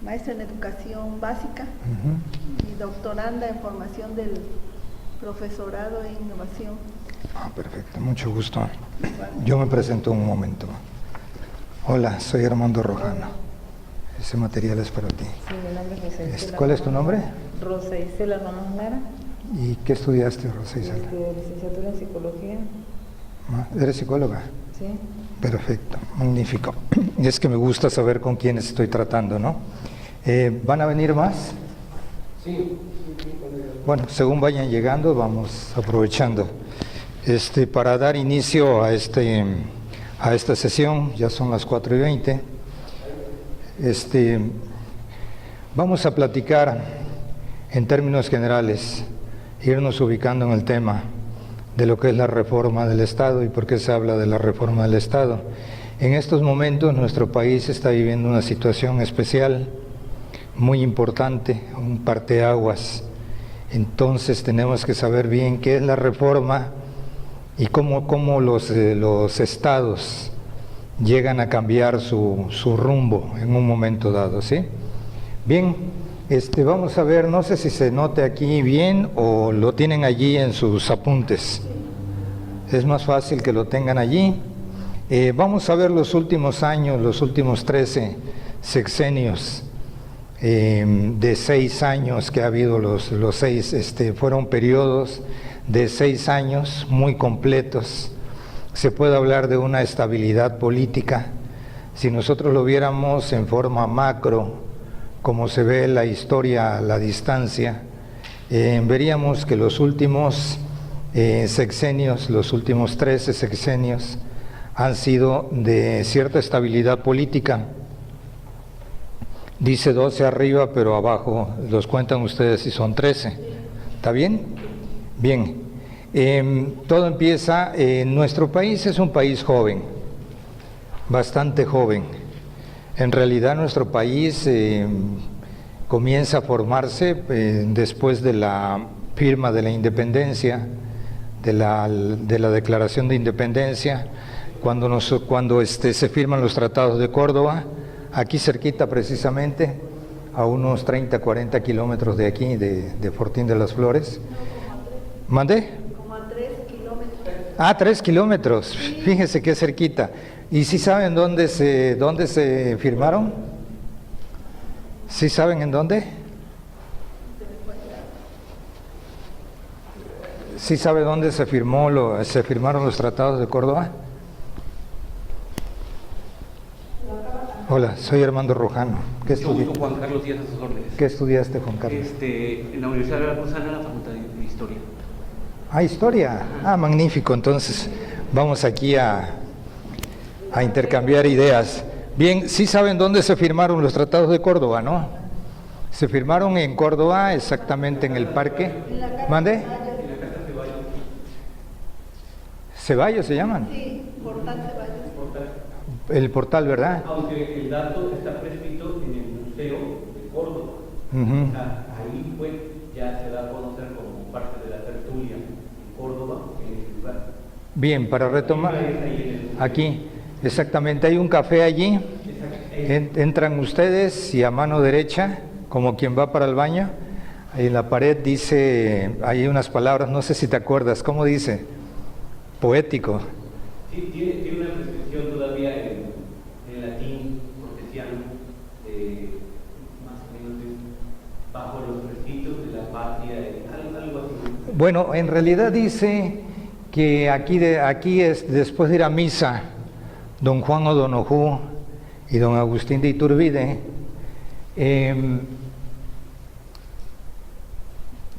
maestra en educación básica y doctoranda en formación del profesorado e innovación. Perfecto, mucho gusto. Yo me presento un momento. Hola, soy Armando Rojano. Ese material es para ti. Sí, mi nombre es Rosa Isela. ¿Cuál es tu nombre? Rosa Isela Ramos Lara. ¿Y qué estudiaste, Rosa Isela? Licenciatura en Psicología. ¿Eres psicóloga? Sí. Perfecto, magnífico. Es que me gusta saber con quiénes estoy tratando, ¿no? ¿Van a venir más? Sí. Bueno, según vayan llegando, vamos aprovechando. Para dar inicio a esta sesión, ya son las 4:20, vamos a platicar en términos generales, irnos ubicando en el tema de lo que es la reforma del Estado y por qué se habla de la reforma del Estado. En estos momentos nuestro país está viviendo una situación especial, muy importante, un parteaguas. Entonces tenemos que saber bien qué es la reforma y cómo los estados llegan a cambiar su rumbo en un momento dado, ¿sí? Bien, vamos a ver, no sé si se note aquí bien o lo tienen allí en sus apuntes. Es más fácil que lo tengan allí. Vamos a ver los últimos años, los últimos 13 sexenios de 6 años que ha habido, los 6 fueron periodos de 6 años muy completos. Se puede hablar de una estabilidad política. Si nosotros lo viéramos en forma macro, como se ve la historia a la distancia, veríamos que los últimos sexenios, los últimos 13 sexenios, han sido de cierta estabilidad política. Dice 12 arriba, pero abajo los cuentan ustedes si son 13. ¿Está bien? Bien. Todo empieza, nuestro país es un país joven, bastante joven. En realidad nuestro país comienza a formarse después de la firma de la independencia, de la declaración de independencia, cuando se firman los tratados de Córdoba, aquí cerquita precisamente, a unos 30, 40 kilómetros de aquí, de Fortín de las Flores. ¿Mandé? Como a 3 kilómetros. 3 kilómetros, fíjense qué cerquita. ¿Y sí saben dónde se firmaron? ¿Sí saben en dónde? ¿Sí sabe dónde se firmaron los tratados de Córdoba? Hola, soy Armando Rojano. ¿Qué estudiaste? Juan Carlos Díaz, a sus órdenes. ¿Qué estudiaste, Juan Carlos? En la Universidad de Veracruzana, en la Facultad de Historia. Historia. Magnífico. Entonces, vamos aquí a intercambiar ideas. Bien, sí saben dónde se firmaron los tratados de Córdoba, ¿no? Se firmaron en Córdoba, exactamente en el parque. ¿Mande? ¿Ceballos se llaman? Sí, Portal Ceballos. El portal, ¿verdad? Aunque el dato está prescrito en el Museo de Córdoba. Uh-huh. O sea, ahí ya se da a conocer como parte de la tertulia en Córdoba, en ese lugar. Bien, para retomar, aquí, exactamente, hay un café allí, entran ustedes y a mano derecha, como quien va para el baño, ahí en la pared dice, hay unas palabras, no sé si te acuerdas, ¿cómo dice? Poético. Sí, tiene una prescripción todavía en latín cortesiano, más o menos bajo los recintos de la patria, algo así. Bueno, en realidad dice que aquí es después de ir a misa, don Juan O'Donoghue y don Agustín de Iturbide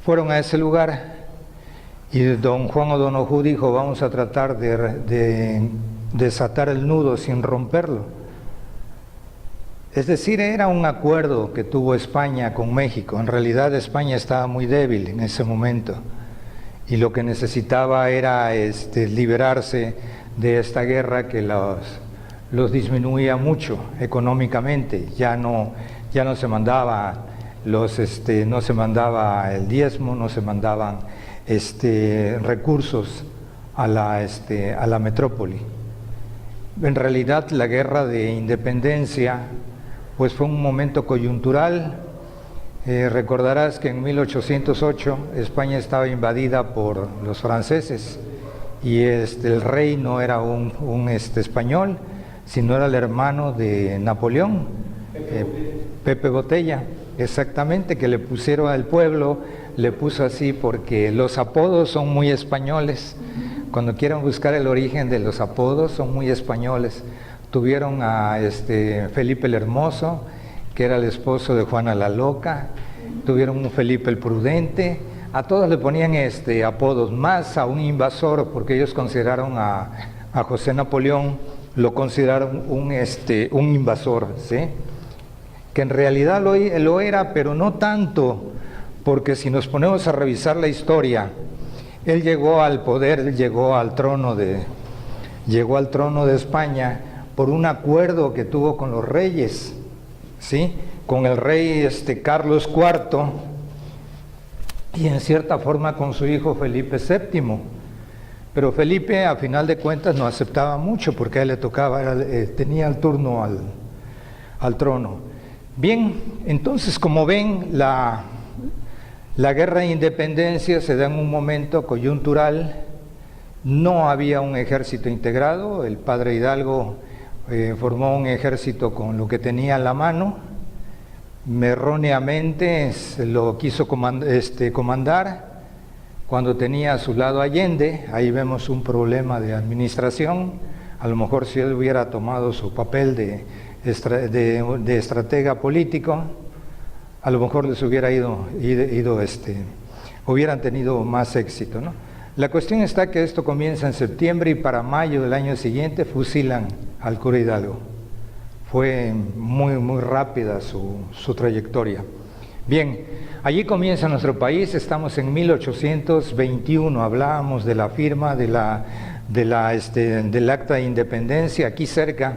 fueron a ese lugar y don Juan O'Donoghue dijo, vamos a tratar de desatar el nudo sin romperlo. Es decir, era un acuerdo que tuvo España con México. En realidad España estaba muy débil en ese momento y lo que necesitaba era liberarse de esta guerra que los disminuía mucho económicamente. Ya no se mandaba no se mandaba el diezmo, no se mandaban recursos a la metrópoli. En realidad la guerra de independencia pues fue un momento coyuntural. Recordarás que en 1808 España estaba invadida por los franceses y el rey no era un español, sino era el hermano de Napoleón, Pepe Botella, exactamente, que le pusieron al pueblo, le puso así porque los apodos son muy españoles. Cuando quieran buscar el origen de los apodos, son muy españoles. Tuvieron a Felipe el Hermoso, que era el esposo de Juana la Loca, tuvieron un Felipe el Prudente, a todos le ponían apodos, más a un invasor, porque ellos consideraron a José Napoleón, lo consideraron un invasor, ¿sí? Que en realidad lo era, pero no tanto, porque si nos ponemos a revisar la historia, él llegó al poder, él llegó al trono de España por un acuerdo que tuvo con los reyes, ¿sí? Con el rey Carlos IV y en cierta forma con su hijo Felipe VII. Pero Felipe, a final de cuentas, no aceptaba mucho porque a él le tocaba, tenía el turno al trono. Bien, entonces, como ven, la guerra de independencia se da en un momento coyuntural. No había un ejército integrado. El padre Hidalgo formó un ejército con lo que tenía a la mano. Erróneamente lo quiso comandar cuando tenía a su lado Allende. Ahí vemos un problema de administración. A lo mejor si él hubiera tomado su papel de estratega político, a lo mejor les hubiera hubieran tenido más éxito, ¿no? La cuestión está que esto comienza en septiembre y para mayo del año siguiente fusilan al cura Hidalgo. Fue muy rápida su trayectoria. Bien, allí comienza nuestro país. Estamos en 1821, hablábamos de la firma del acta de independencia aquí cerca,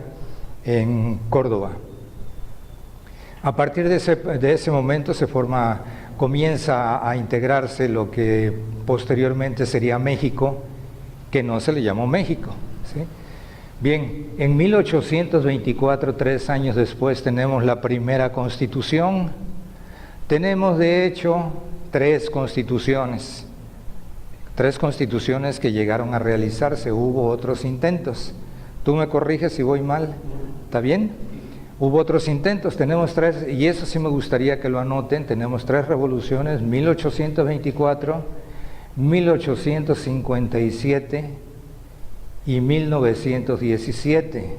en Córdoba. A partir de ese momento comienza a integrarse lo que posteriormente sería México, que no se le llamó México, ¿sí? Bien, en 1824, 3 años después, tenemos la primera constitución. Tenemos, de hecho, 3 constituciones. 3 constituciones que llegaron a realizarse. Hubo otros intentos. Tú me corriges si voy mal, ¿está bien? Hubo otros intentos, tenemos 3, y eso sí me gustaría que lo anoten. Tenemos 3 revoluciones: 1824, 1857 y 1917.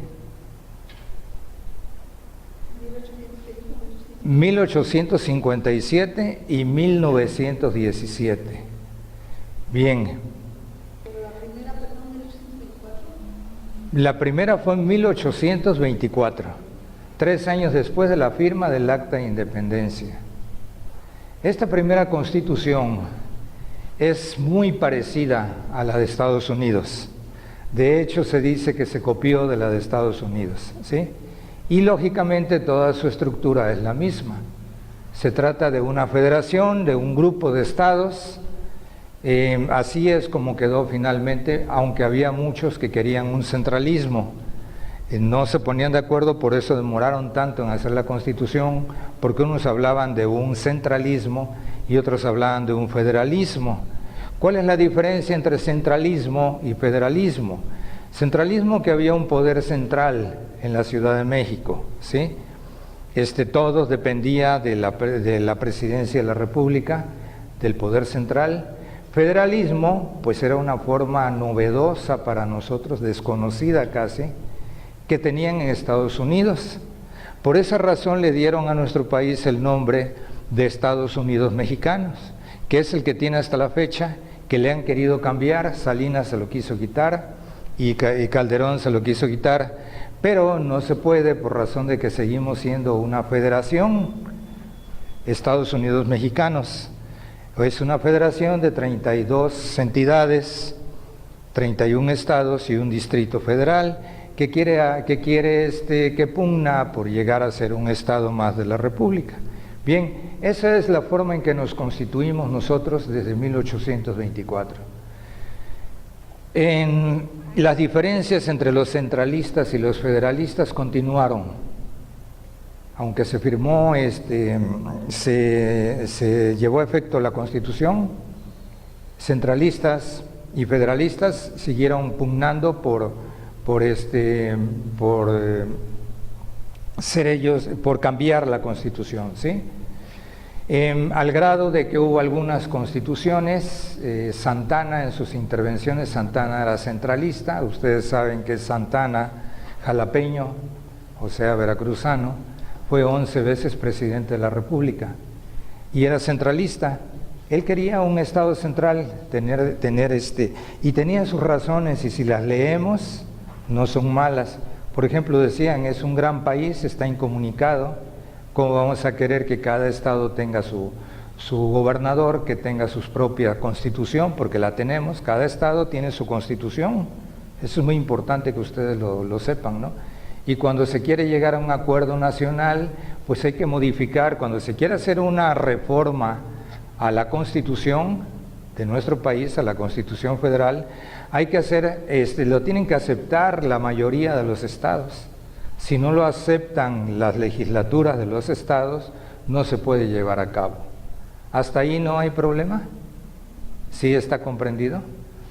1857 y 1917. Bien. La primera fue en 1824, 3 años después de la firma del Acta de Independencia. Esta primera constitución es muy parecida a la de Estados Unidos. De hecho, se dice que se copió de la de Estados Unidos, ¿sí? Y lógicamente toda su estructura es la misma. Se trata de una federación, de un grupo de estados. Así es como quedó finalmente, aunque había muchos que querían un centralismo. No se ponían de acuerdo, por eso demoraron tanto en hacer la Constitución, porque unos hablaban de un centralismo y otros hablaban de un federalismo. ¿Cuál es la diferencia entre centralismo y federalismo? Centralismo, que había un poder central en la Ciudad de México, ¿sí? Todo dependía de la presidencia de la República, del poder central. Federalismo, pues era una forma novedosa para nosotros, desconocida casi, que tenían en Estados Unidos. Por esa razón le dieron a nuestro país el nombre de Estados Unidos Mexicanos, que es el que tiene hasta la fecha, que le han querido cambiar. Salinas se lo quiso quitar y Calderón se lo quiso quitar, pero no se puede por razón de que seguimos siendo una federación, Estados Unidos Mexicanos. Es una federación de 32 entidades, 31 estados y un distrito federal que pugna por llegar a ser un estado más de la República. Bien, esa es la forma en que nos constituimos nosotros desde 1824. Las diferencias entre los centralistas y los federalistas continuaron. aunque se firmó, se llevó a efecto la Constitución, centralistas y federalistas siguieron pugnando por ser ellos, por cambiar la Constitución, ¿sí? Al grado de que hubo algunas constituciones, Santana en sus intervenciones, Santana era centralista, ustedes saben que Santana, jalapeño, o sea, veracruzano, fue 11 veces presidente de la República y era centralista. Él quería un Estado central, y tenía sus razones, y si las leemos, no son malas. Por ejemplo, decían, es un gran país, está incomunicado, ¿cómo vamos a querer que cada Estado tenga su gobernador, que tenga su propia constitución? Porque la tenemos, cada Estado tiene su constitución. Eso es muy importante que ustedes lo sepan, ¿no? Y cuando se quiere llegar a un acuerdo nacional, pues hay que modificar, cuando se quiere hacer una reforma a la Constitución de nuestro país, a la Constitución Federal, hay que hacer, lo tienen que aceptar la mayoría de los estados. Si no lo aceptan las legislaturas de los estados, no se puede llevar a cabo. ¿Hasta ahí no hay problema? ¿Sí está comprendido?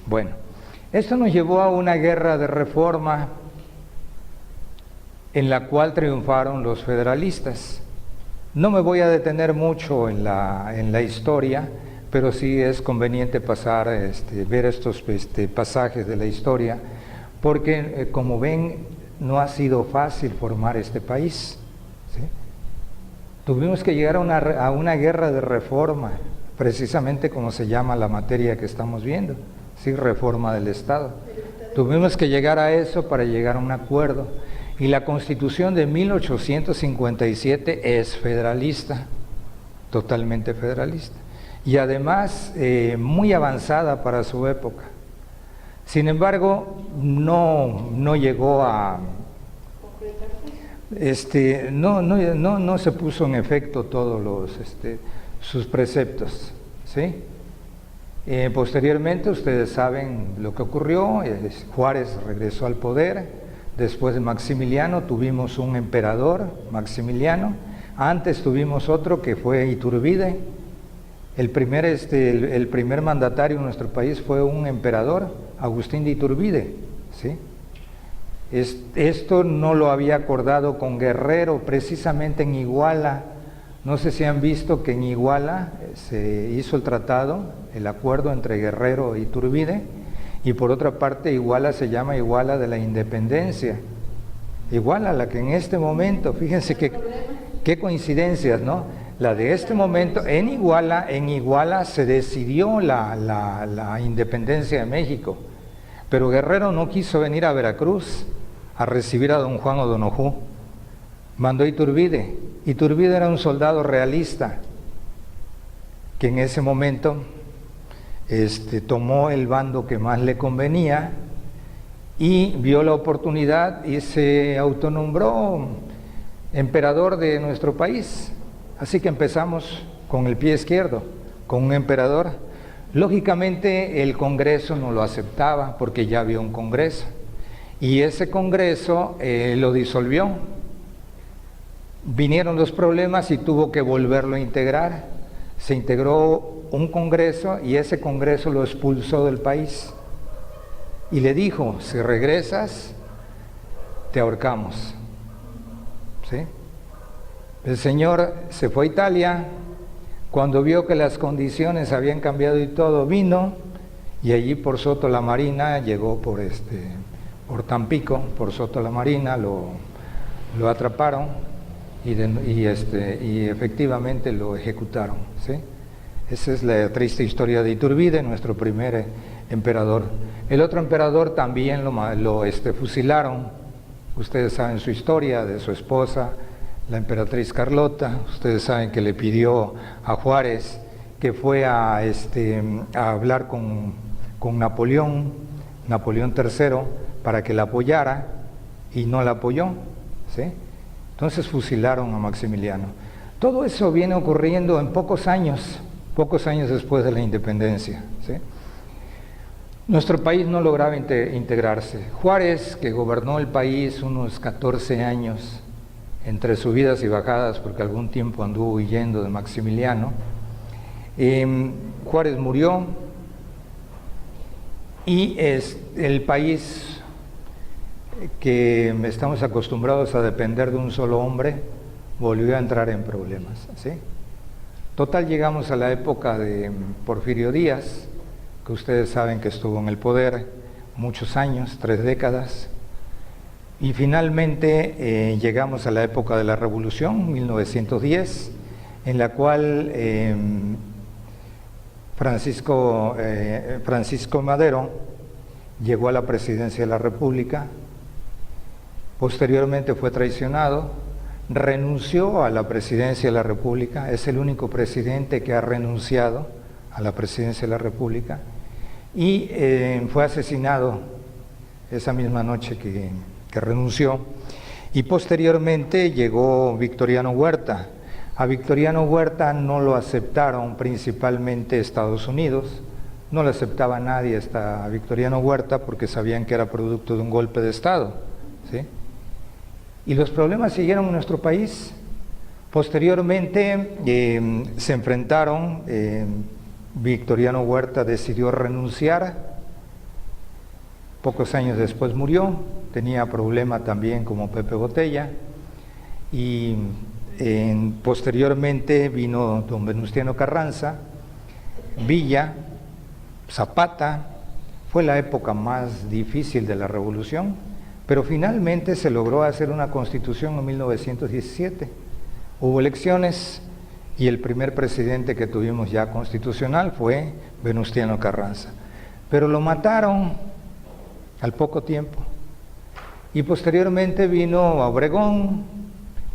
Bueno, esto nos llevó a una guerra de reforma en la cual triunfaron los federalistas. No me voy a detener mucho en la historia, pero sí es conveniente pasar, ver estos pasajes de la historia, porque como ven, no ha sido fácil formar este país, ¿sí? Tuvimos que llegar a una guerra de reforma, precisamente como se llama la materia que estamos viendo, ¿sí? Reforma del Estado. Tuvimos que llegar a eso para llegar a un acuerdo. Y la Constitución de 1857 es federalista, totalmente federalista. Y además muy avanzada para su época. Sin embargo, no llegó a... no se puso en efecto todos sus preceptos, ¿sí? Posteriormente, ustedes saben lo que ocurrió, Juárez regresó al poder, después de Maximiliano tuvimos un emperador, Maximiliano, antes tuvimos otro que fue Iturbide. El primer mandatario en nuestro país fue un emperador, Agustín de Iturbide, ¿sí? Esto no lo había acordado con Guerrero, precisamente en Iguala. No sé si han visto que en Iguala se hizo el tratado, el acuerdo entre Guerrero e Iturbide, y por otra parte Iguala se llama Iguala de la Independencia. Iguala, la que en este momento, fíjense qué coincidencias, ¿no? La de este momento, en Iguala se decidió la independencia de México, pero Guerrero no quiso venir a Veracruz a recibir a don Juan O'Donojú, mandó a Iturbide. Iturbide era un soldado realista, que en ese momento tomó el bando que más le convenía y vio la oportunidad y se autonombró emperador de nuestro país. Así que empezamos con el pie izquierdo, con un emperador. Lógicamente el Congreso no lo aceptaba porque ya había un Congreso y ese Congreso lo disolvió. Vinieron los problemas y tuvo que volverlo a integrar. Se integró un Congreso y ese Congreso lo expulsó del país y le dijo, si regresas te ahorcamos, ¿sí? El señor se fue a Italia, cuando vio que las condiciones habían cambiado y todo, vino y allí por Soto la Marina, llegó por Tampico, por Soto la Marina, lo atraparon y efectivamente lo ejecutaron, ¿sí? Esa es la triste historia de Iturbide, nuestro primer emperador. El otro emperador también lo fusilaron, ustedes saben su historia de su esposa, la emperatriz Carlota. Ustedes saben que le pidió a Juárez que fue a hablar con Napoleón III para que la apoyara y no la apoyó, ¿sí? Entonces fusilaron a Maximiliano. Todo eso viene ocurriendo en pocos años después de la independencia, ¿sí? Nuestro país no lograba integrarse. Juárez, que gobernó el país unos 14 años, entre subidas y bajadas, porque algún tiempo anduvo huyendo de Maximiliano. Juárez murió y el país que estamos acostumbrados a depender de un solo hombre volvió a entrar en problemas, ¿sí? Total, llegamos a la época de Porfirio Díaz, que ustedes saben que estuvo en el poder muchos años, 3 décadas, y finalmente llegamos a la época de la Revolución, 1910, en la cual Francisco Madero llegó a la presidencia de la República. Posteriormente fue traicionado, renunció a la presidencia de la República, es el único presidente que ha renunciado a la presidencia de la República, y fue asesinado esa misma noche que renunció. Y posteriormente llegó Victoriano Huerta. A Victoriano Huerta no lo aceptaron principalmente Estados Unidos, no lo aceptaba nadie a Victoriano Huerta porque sabían que era producto de un golpe de Estado, ¿sí? Y los problemas siguieron en nuestro país. Posteriormente se enfrentaron, Victoriano Huerta decidió renunciar, pocos años después murió, tenía problema también como Pepe Botella, y posteriormente vino don Venustiano Carranza, Villa, Zapata. Fue la época más difícil de la revolución, pero finalmente se logró hacer una constitución en 1917. Hubo elecciones y el primer presidente que tuvimos ya constitucional fue Venustiano Carranza. Pero lo mataron al poco tiempo. Y posteriormente vino Obregón,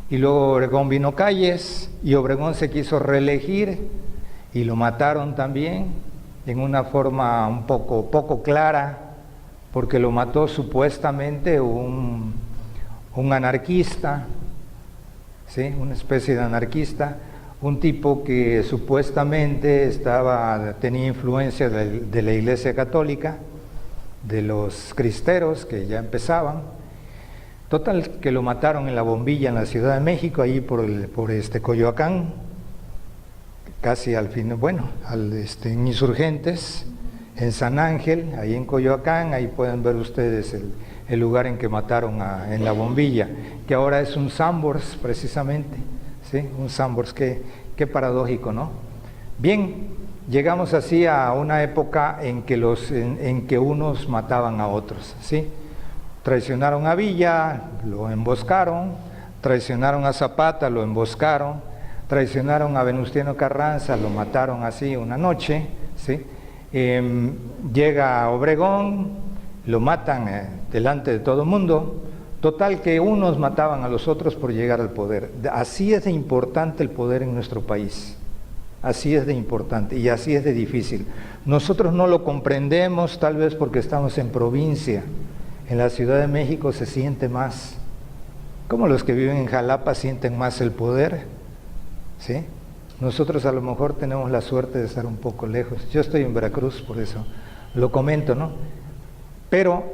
y luego Obregón vino Calles, y Obregón se quiso reelegir y lo mataron también en una forma un poco clara, porque lo mató supuestamente un anarquista, ¿sí? Una especie de anarquista, un tipo que supuestamente tenía influencia de la Iglesia Católica, de los cristeros que ya empezaban. Total, que lo mataron en La Bombilla, en la Ciudad de México, ahí por Coyoacán, casi al fin, en Insurgentes, en San Ángel, ahí en Coyoacán. Ahí pueden ver ustedes el lugar en que mataron en La Bombilla, que ahora es un Sanborns precisamente, ¿sí? Un Sanborns, qué paradójico, ¿no? Bien, llegamos así a una época en que unos mataban a otros, ¿sí? Traicionaron a Villa, lo emboscaron; traicionaron a Zapata, lo emboscaron; traicionaron a Venustiano Carranza, lo mataron así una noche, ¿sí? Llega Obregón, lo matan delante de todo el mundo. Total, que unos mataban a los otros por llegar al poder. Así es de importante el poder en nuestro país. Así es de importante y así es de difícil. Nosotros no lo comprendemos, tal vez porque estamos en provincia. En la Ciudad de México se siente más. Como los que viven en Jalapa sienten más el poder, ¿sí? Nosotros a lo mejor tenemos la suerte de estar un poco lejos. Yo estoy en Veracruz, por eso lo comento, ¿no? Pero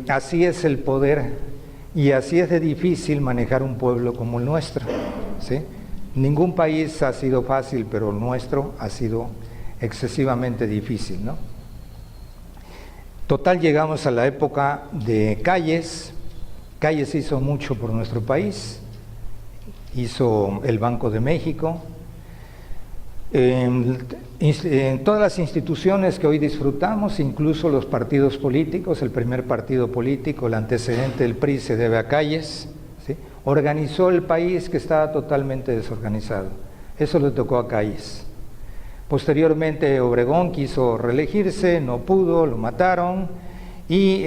así es el poder y así es de difícil manejar un pueblo como el nuestro, ¿sí? Ningún país ha sido fácil, pero el nuestro ha sido excesivamente difícil, ¿no? Total, llegamos a la época de Calles. Calles hizo mucho por nuestro país, hizo el Banco de México. En todas las instituciones que hoy disfrutamos, incluso los partidos políticos, el primer partido político, el antecedente del PRI, se debe a Calles, ¿sí? Organizó el país que estaba totalmente desorganizado. Eso le tocó a Calles. Posteriormente Obregón quiso reelegirse, no pudo, lo mataron y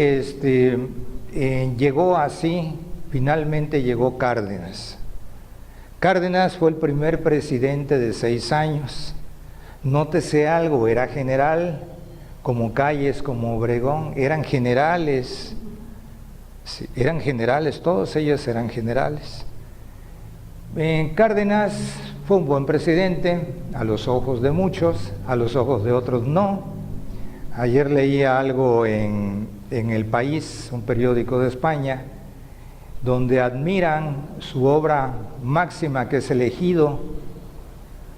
llegó así, finalmente llegó Cárdenas. Cárdenas fue el primer presidente de 6 años. Nótese algo, era general, como Calles, como Obregón, eran generales. Sí, eran generales, todos ellos eran generales. Cárdenas fue un buen presidente, a los ojos de muchos, a los ojos de otros no. Ayer leía algo en El País, un periódico de España, donde admiran su obra máxima, que es el Ejido,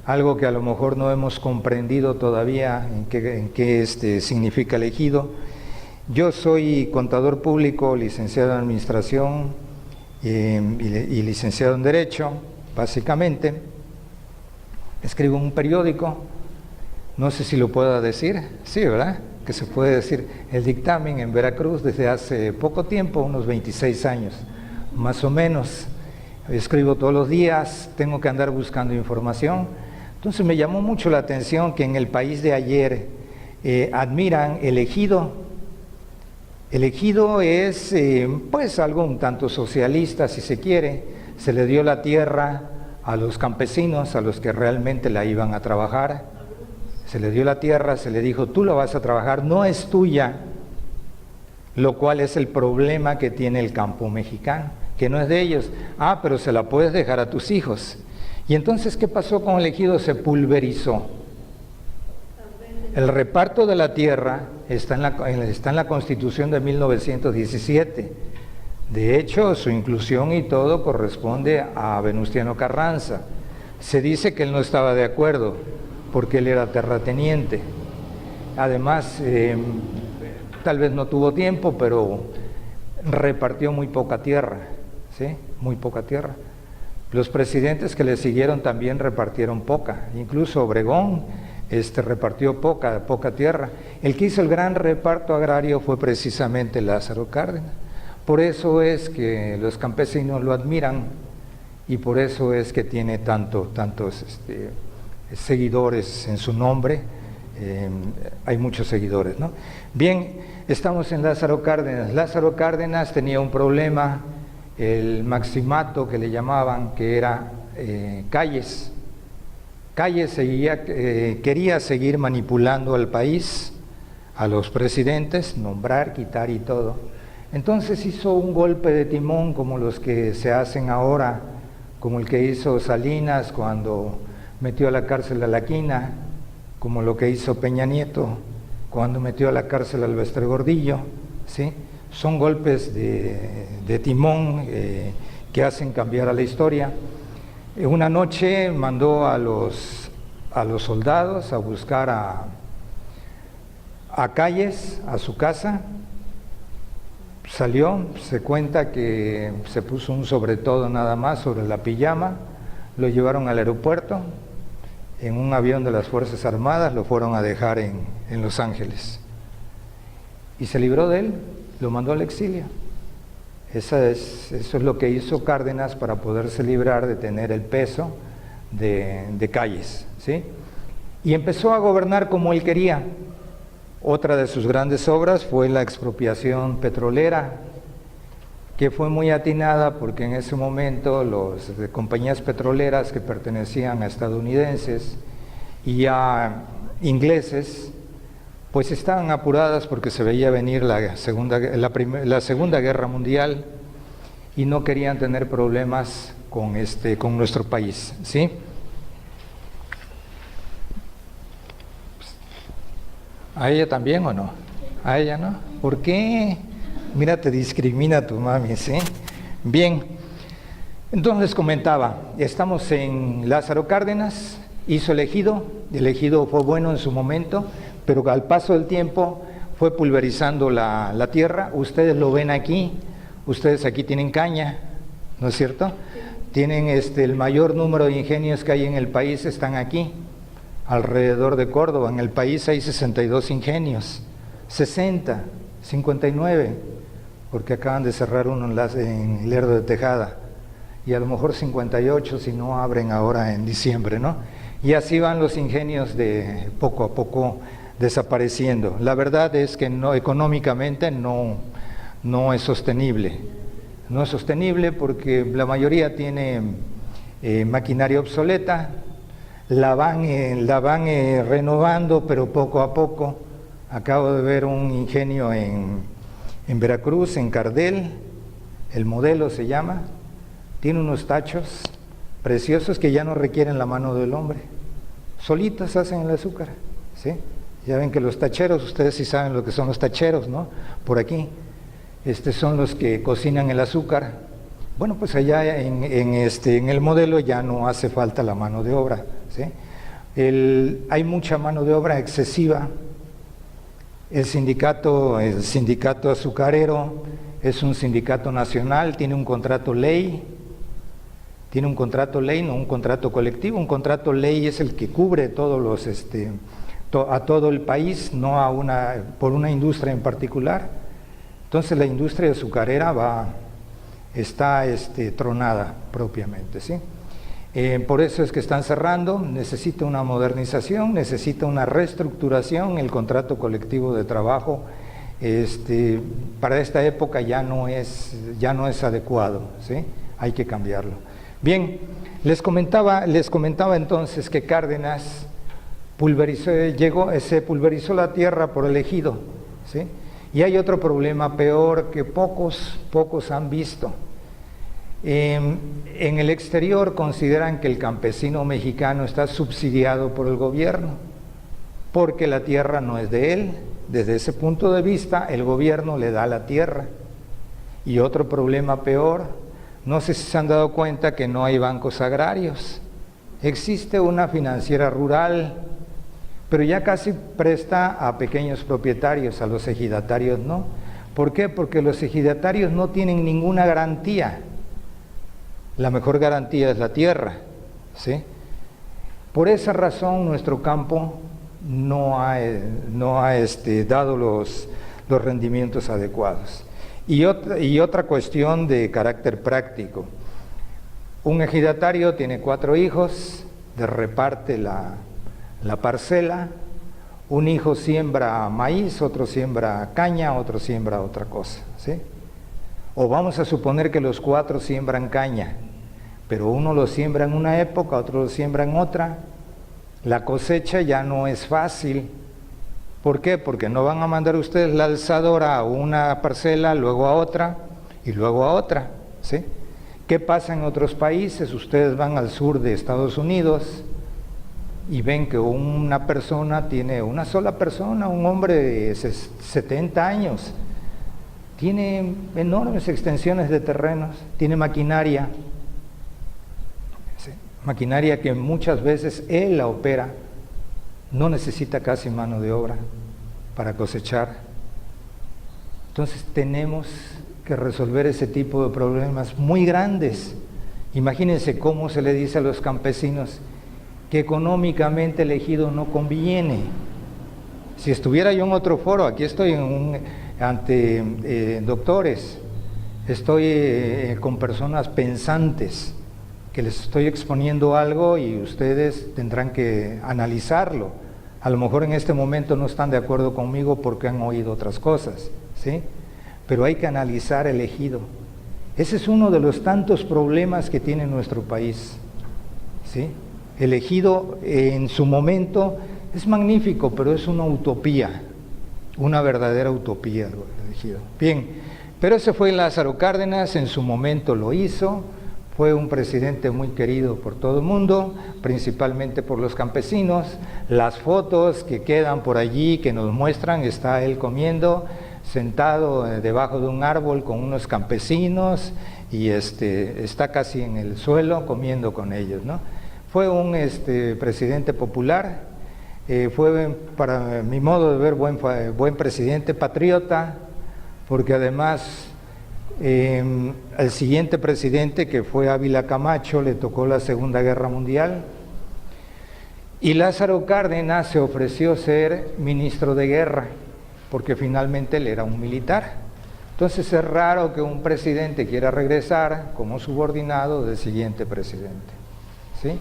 algo que a lo mejor no hemos comprendido todavía en qué significa el Ejido. Yo soy contador público, licenciado en Administración y licenciado en Derecho, básicamente. Escribo en un periódico, no sé si lo pueda decir, sí, ¿verdad? Que se puede decir, el dictamen en Veracruz desde hace poco tiempo, unos 26 años, más o menos. Escribo todos los días, tengo que andar buscando información. Entonces me llamó mucho la atención que en el país de ayer admiran el Ejido. El Ejido es pues algo un tanto socialista, si se quiere. Se le dio la tierra a los campesinos, a los que realmente la iban a trabajar. Se le dio la tierra, se le dijo, tú la vas a trabajar, no es tuya, lo cual es el problema que tiene el campo mexicano, que no es de ellos. Ah, pero se la puedes dejar a tus hijos. Y entonces, ¿qué pasó con el Ejido? Se pulverizó. El reparto de la tierra está en la Constitución de 1917. De hecho, su inclusión y todo corresponde a Venustiano Carranza. Se dice que él no estaba de acuerdo, porque él era terrateniente. Además, tal vez no tuvo tiempo, pero repartió muy poca tierra, ¿sí? Muy poca tierra. Los presidentes que le siguieron también repartieron poca, incluso Obregón repartió poca tierra. El que hizo el gran reparto agrario fue precisamente Lázaro Cárdenas. Por eso es que los campesinos lo admiran y por eso es que tiene tantos seguidores en su nombre. Hay muchos seguidores, ¿no? Bien, estamos en Lázaro Cárdenas. Lázaro Cárdenas tenía un problema, el maximato que le llamaban, que era Calles. Calles quería seguir manipulando al país, a los presidentes, nombrar, quitar y todo. Entonces hizo un golpe de timón como los que se hacen ahora, como el que hizo Salinas cuando metió a la cárcel a La Quina, como lo que hizo Peña Nieto cuando metió a la cárcel a Albéster Gordillo, ¿sí? Son golpes de timón que hacen cambiar a la historia. Una noche mandó a los soldados a buscar a Calles, a su casa. Salió, se cuenta que se puso un sobretodo nada más sobre la pijama, lo llevaron al aeropuerto, en un avión de las Fuerzas Armadas, lo fueron a dejar en Los Ángeles. Y se libró de él, lo mandó al exilio. Eso es lo que hizo Cárdenas para poderse librar de tener el peso de Calles, ¿sí? Y empezó a gobernar como él quería. Otra de sus grandes obras fue la expropiación petrolera, que fue muy atinada porque en ese momento las compañías petroleras que pertenecían a estadounidenses y a ingleses, pues estaban apuradas porque se veía venir la Segunda Guerra Mundial y no querían tener problemas con nuestro país, ¿sí? ¿A ella también o no? ¿A ella no? ¿Por qué? Mira, te discrimina tu mami, ¿sí? Bien, entonces les comentaba, estamos en Lázaro Cárdenas, hizo el Ejido fue bueno en su momento, pero al paso del tiempo fue pulverizando la tierra. Ustedes lo ven aquí, ustedes aquí tienen caña, ¿no es cierto? Tienen el mayor número de ingenios que hay en el país, están aquí, alrededor de Córdoba. En el país hay 62 ingenios, 60, 59, porque acaban de cerrar uno en Lerdo de Tejada, y a lo mejor 58 si no abren ahora en diciembre, ¿no? Y así van los ingenios de poco a poco desapareciendo. La verdad es que económicamente no es sostenible. No es sostenible porque la mayoría tiene maquinaria obsoleta, la van renovando, pero poco a poco. Acabo de ver un ingenio en Veracruz, en Cardel, el Modelo se llama, tiene unos tachos preciosos que ya no requieren la mano del hombre, solitas hacen el azúcar, ¿sí? Ya ven que los tacheros, ustedes sí saben lo que son los tacheros, ¿no? Por aquí, son los que cocinan el azúcar, Bueno, pues allá en el modelo ya no hace falta la mano de obra, ¿sí? Hay mucha mano de obra excesiva. El sindicato azucarero es un sindicato nacional, tiene un contrato ley, no un contrato colectivo. Un contrato ley es el que cubre todos los, a todo el país, no por una industria en particular. Entonces la industria azucarera está tronada propiamente, ¿sí? Por eso es que están cerrando. Necesita una modernización, necesita una reestructuración. El contrato colectivo de trabajo para esta época ya no es adecuado, ¿sí? Hay que cambiarlo. Bien, les comentaba entonces que Cárdenas se pulverizó la tierra por el ejido, ¿sí? Y hay otro problema peor que pocos han visto. En el exterior consideran que el campesino mexicano está subsidiado por el gobierno, porque la tierra no es de él. Desde ese punto de vista, el gobierno le da la tierra. Y otro problema peor, no sé si se han dado cuenta que no hay bancos agrarios. Existe una financiera rural, pero ya casi presta a pequeños propietarios, a los ejidatarios no. ¿Por qué? Porque los ejidatarios no tienen ninguna garantía. La mejor garantía es la tierra, ¿sí? Por esa razón nuestro campo no ha dado los rendimientos adecuados. Y otra cuestión de carácter práctico. Un ejidatario tiene 4 hijos, reparte la parcela. Un hijo siembra maíz, otro siembra caña, otro siembra otra cosa, ¿sí? O vamos a suponer que los 4 siembran caña, pero uno lo siembra en una época, otro lo siembra en otra. La cosecha ya no es fácil. ¿Por qué? Porque no van a mandar ustedes la alzadora a una parcela, luego a otra y luego a otra, ¿sí? ¿Qué pasa en otros países? Ustedes van al sur de Estados Unidos y ven que una sola persona, un hombre de 70 años, tiene enormes extensiones de terrenos, tiene maquinaria, ¿sí? Maquinaria que muchas veces él la opera, no necesita casi mano de obra para cosechar. Entonces tenemos que resolver ese tipo de problemas muy grandes. Imagínense cómo se le dice a los campesinos que económicamente el ejido no conviene. Si estuviera yo en otro foro, aquí estoy ante doctores, estoy con personas pensantes, que les estoy exponiendo algo y ustedes tendrán que analizarlo. A lo mejor en este momento no están de acuerdo conmigo porque han oído otras cosas, ¿sí? Pero hay que analizar el ejido. Ese es uno de los tantos problemas que tiene nuestro país, ¿sí? El ejido en su momento es magnífico, pero es una utopía, una verdadera utopía el ejido. Bien, pero ese fue Lázaro Cárdenas, en su momento lo hizo. Fue un presidente muy querido por todo el mundo, principalmente por los campesinos. Las fotos que quedan por allí, que nos muestran, está él comiendo, sentado debajo de un árbol con unos campesinos y está casi en el suelo comiendo con ellos, ¿no? Fue un presidente popular, fue, para mi modo de ver, buen presidente, patriota, porque además al siguiente presidente, que fue Ávila Camacho, le tocó la Segunda Guerra Mundial, y Lázaro Cárdenas se ofreció ser ministro de guerra, porque finalmente él era un militar. Entonces es raro que un presidente quiera regresar como subordinado del siguiente presidente, ¿sí?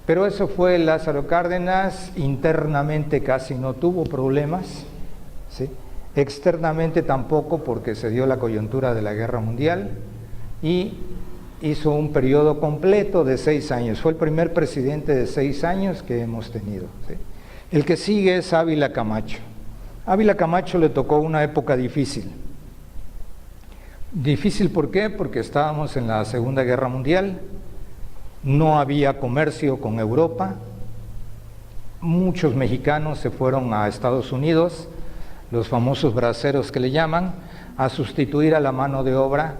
Pero eso fue Lázaro Cárdenas. Internamente casi no tuvo problemas, ¿sí? Externamente tampoco, porque se dio la coyuntura de la Guerra Mundial y hizo un periodo completo de 6 años. Fue el primer presidente de 6 años que hemos tenido, ¿sí? El que sigue es Ávila Camacho. Ávila Camacho le tocó una época difícil. Difícil, ¿por qué? Porque estábamos en la Segunda Guerra Mundial, no había comercio con Europa, muchos mexicanos se fueron a Estados Unidos, los famosos braceros que le llaman, a sustituir a la mano de obra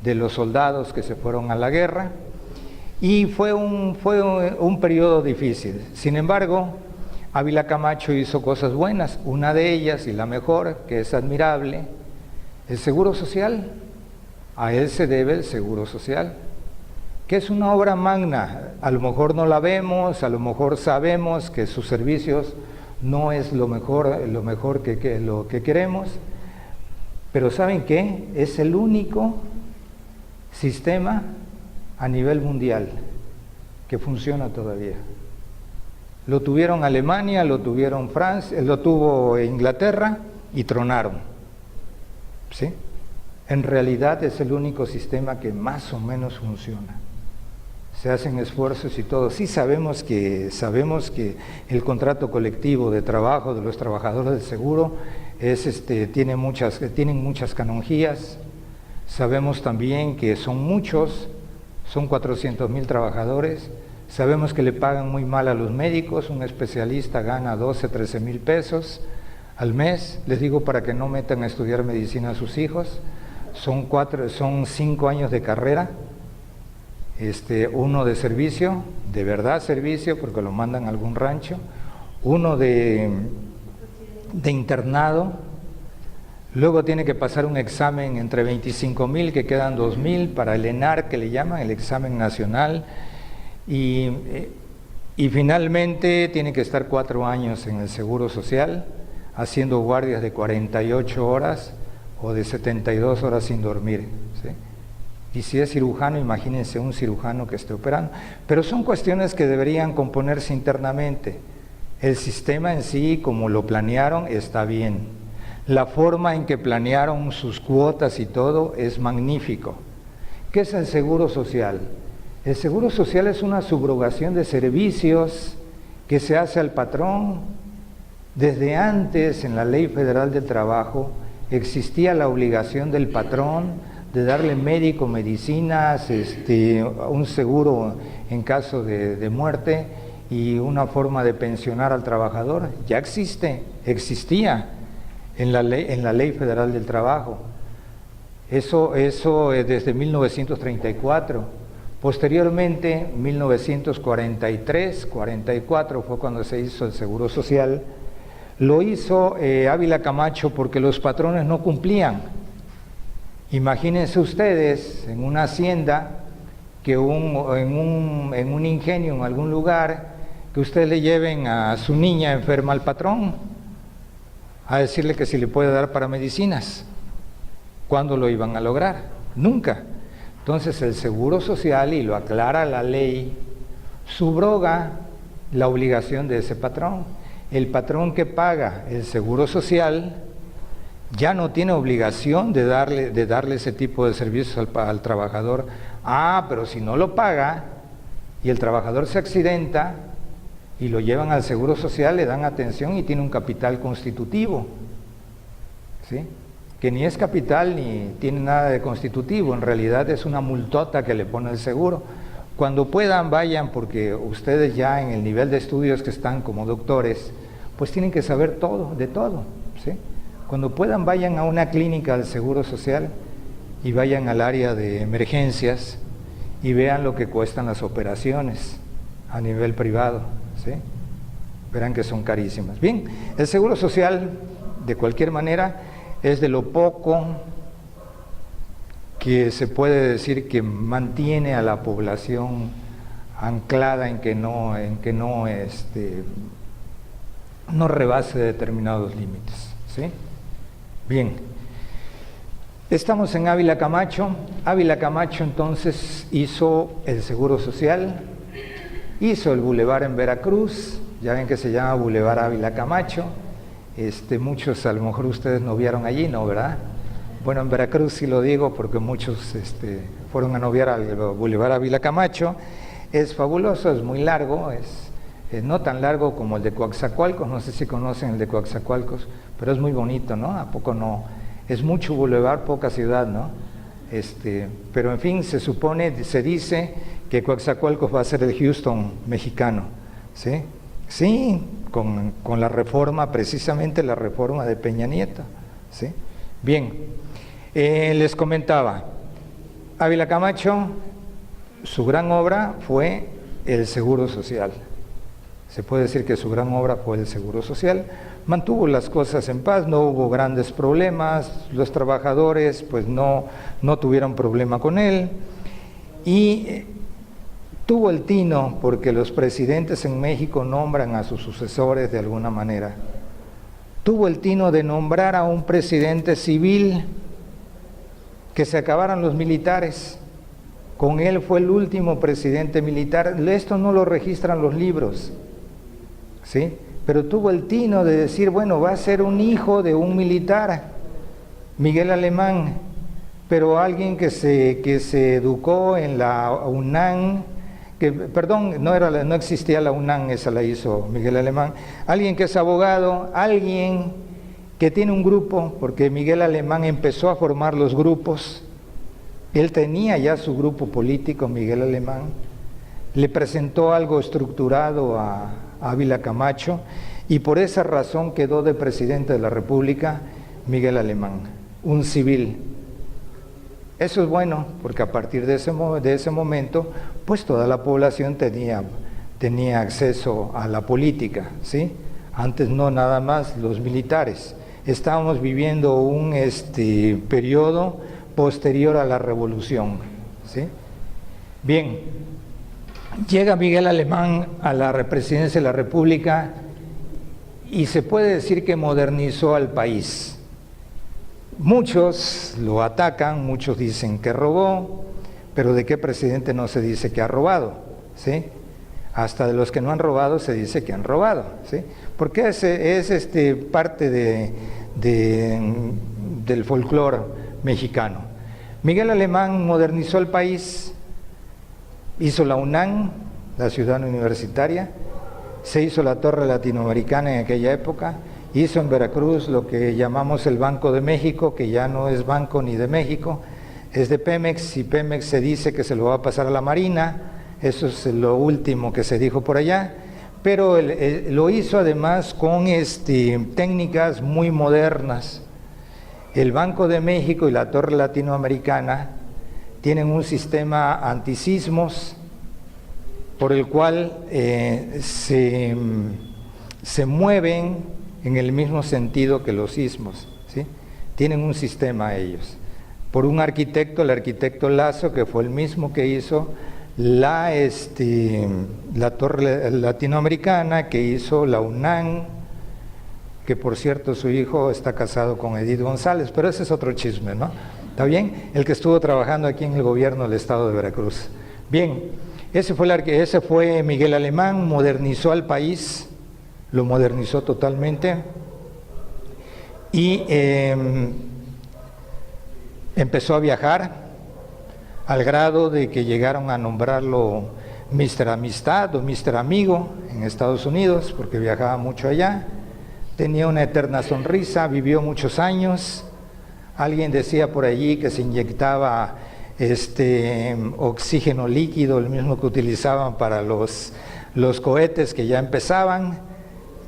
de los soldados que se fueron a la guerra, y fue un periodo difícil. Sin embargo, Ávila Camacho hizo cosas buenas, una de ellas, y la mejor, que es admirable, el Seguro Social. A él se debe el Seguro Social, que es una obra magna. A lo mejor no la vemos, a lo mejor sabemos que sus servicios no es lo mejor que queremos, pero ¿saben qué? Es el único sistema a nivel mundial que funciona todavía. Lo tuvieron Alemania, lo tuvieron Francia, lo tuvo Inglaterra y tronaron, ¿sí? En realidad es el único sistema que más o menos funciona. Se hacen esfuerzos y todo. Sí sabemos que el contrato colectivo de trabajo de los trabajadores del seguro tienen muchas canonjías. Sabemos también que son muchos, son 400,000 trabajadores. Sabemos que le pagan muy mal a los médicos. Un especialista gana 12, 13,000 pesos al mes. Les digo para que no metan a estudiar medicina a sus hijos. Son 5 años de carrera. Uno de servicio, de verdad servicio, porque lo mandan a algún rancho, uno de internado, luego tiene que pasar un examen entre 25,000, que quedan 2,000 para el ENAR, que le llaman, el examen nacional, y finalmente tiene que estar 4 años en el Seguro Social, haciendo guardias de 48 horas o de 72 horas sin dormir, ¿sí? Y si es cirujano, imagínense un cirujano que esté operando. Pero son cuestiones que deberían componerse internamente. El sistema en sí, como lo planearon, está bien. La forma en que planearon sus cuotas y todo es magnífico. ¿Qué es el Seguro Social? El Seguro Social es una subrogación de servicios que se hace al patrón. Desde antes, en la Ley Federal del Trabajo, existía la obligación del patrón de darle médico, medicinas, un seguro en caso de muerte y una forma de pensionar al trabajador. Ya existía en la Ley Federal del Trabajo. Eso desde 1934. Posteriormente, 1943, 44 fue cuando se hizo el Seguro Social. Lo hizo Ávila Camacho porque los patrones no cumplían. Imagínense ustedes en una hacienda, que en un ingenio, en algún lugar, que ustedes le lleven a su niña enferma al patrón a decirle que si le puede dar para medicinas. ¿Cuándo lo iban a lograr? Nunca. Entonces el Seguro Social, y lo aclara la ley, subroga la obligación de ese patrón. El patrón que paga el Seguro Social ya no tiene obligación de darle ese tipo de servicios al trabajador. Pero si no lo paga y el trabajador se accidenta y lo llevan al Seguro Social, le dan atención y tiene un capital constitutivo, ¿sí? Que ni es capital ni tiene nada de constitutivo, en realidad es una multota que le pone el seguro. Cuando puedan, vayan, porque ustedes ya en el nivel de estudios que están como doctores, pues tienen que saber todo, de todo, ¿sí? Cuando puedan, vayan a una clínica del Seguro Social y vayan al área de emergencias y vean lo que cuestan las operaciones a nivel privado, ¿sí? Verán que son carísimas. Bien, el Seguro Social, de cualquier manera, es de lo poco que se puede decir que mantiene a la población anclada en que no rebase determinados límites, ¿sí? Bien, estamos en Ávila Camacho. Ávila Camacho entonces hizo el Seguro Social, hizo el bulevar en Veracruz, ya ven que se llama Bulevar Ávila Camacho. Muchos, a lo mejor ustedes noviaron allí, ¿no, verdad? Bueno, en Veracruz sí lo digo porque muchos fueron a noviar al Bulevar Ávila Camacho. Es fabuloso, es muy largo, no tan largo como el de Coatzacoalcos, no sé si conocen el de Coatzacoalcos, pero es muy bonito, ¿no? ¿A poco no? Es mucho bulevar, poca ciudad, ¿no? Pero en fin, se dice que Coatzacoalcos va a ser el Houston mexicano, ¿sí? Sí, con la reforma, precisamente la reforma de Peña Nieto, ¿sí? Bien, les comentaba, Ávila Camacho, su gran obra fue el Seguro Social. Se puede decir que su gran obra fue el Seguro Social. Mantuvo las cosas en paz, no hubo grandes problemas, los trabajadores pues no tuvieron problema con él, y tuvo el tino, porque los presidentes en México nombran a sus sucesores de alguna manera, tuvo el tino de nombrar a un presidente civil, que se acabaran los militares. Con él fue el último presidente militar. Esto no lo registran los libros, ¿sí? Pero tuvo el tino de decir, bueno, va a ser un hijo de un militar, Miguel Alemán, pero alguien que se educó en la UNAM, no existía la UNAM, esa la hizo Miguel Alemán, alguien que es abogado, alguien que tiene un grupo, porque Miguel Alemán empezó a formar los grupos. Él tenía ya su grupo político, Miguel Alemán, le presentó algo estructurado a Ávila Camacho, y por esa razón quedó de presidente de la República Miguel Alemán, un civil. Eso es bueno, porque a partir de ese momento, pues toda la población tenía acceso a la política, ¿sí? Antes no nada más los militares. Estábamos viviendo un periodo posterior a la revolución, ¿sí? Bien, llega Miguel Alemán a la presidencia de la República y se puede decir que modernizó al país. Muchos lo atacan, muchos dicen que robó, pero ¿de qué presidente no se dice que ha robado? ¿Sí? Hasta de los que no han robado se dice que han robado, ¿sí? Porque es parte del folclore mexicano. Miguel Alemán modernizó el país, hizo la UNAM, la ciudad universitaria, se hizo la Torre Latinoamericana en aquella época, hizo en Veracruz lo que llamamos el Banco de México, que ya no es banco ni de México, es de Pemex, y Pemex se dice que se lo va a pasar a la Marina. Eso es lo último que se dijo por allá, pero lo hizo además con técnicas muy modernas. El Banco de México y la Torre Latinoamericana tienen un sistema antisismos por el cual se mueven en el mismo sentido que los sismos, ¿sí? Tienen un sistema ellos. Por un arquitecto, el arquitecto Lazo, que fue el mismo que hizo la Torre Latinoamericana, que hizo la UNAM, que por cierto su hijo está casado con Edith González, pero ese es otro chisme, ¿no? ¿Está bien? El que estuvo trabajando aquí en el gobierno del estado de Veracruz. Bien, ese fue Miguel Alemán, modernizó al país, lo modernizó totalmente, y empezó a viajar, al grado de que llegaron a nombrarlo Mr. Amistad o Mr. Amigo en Estados Unidos, porque viajaba mucho allá, tenía una eterna sonrisa, vivió muchos años. Alguien decía por allí que se inyectaba oxígeno líquido, el mismo que utilizaban para los cohetes que ya empezaban.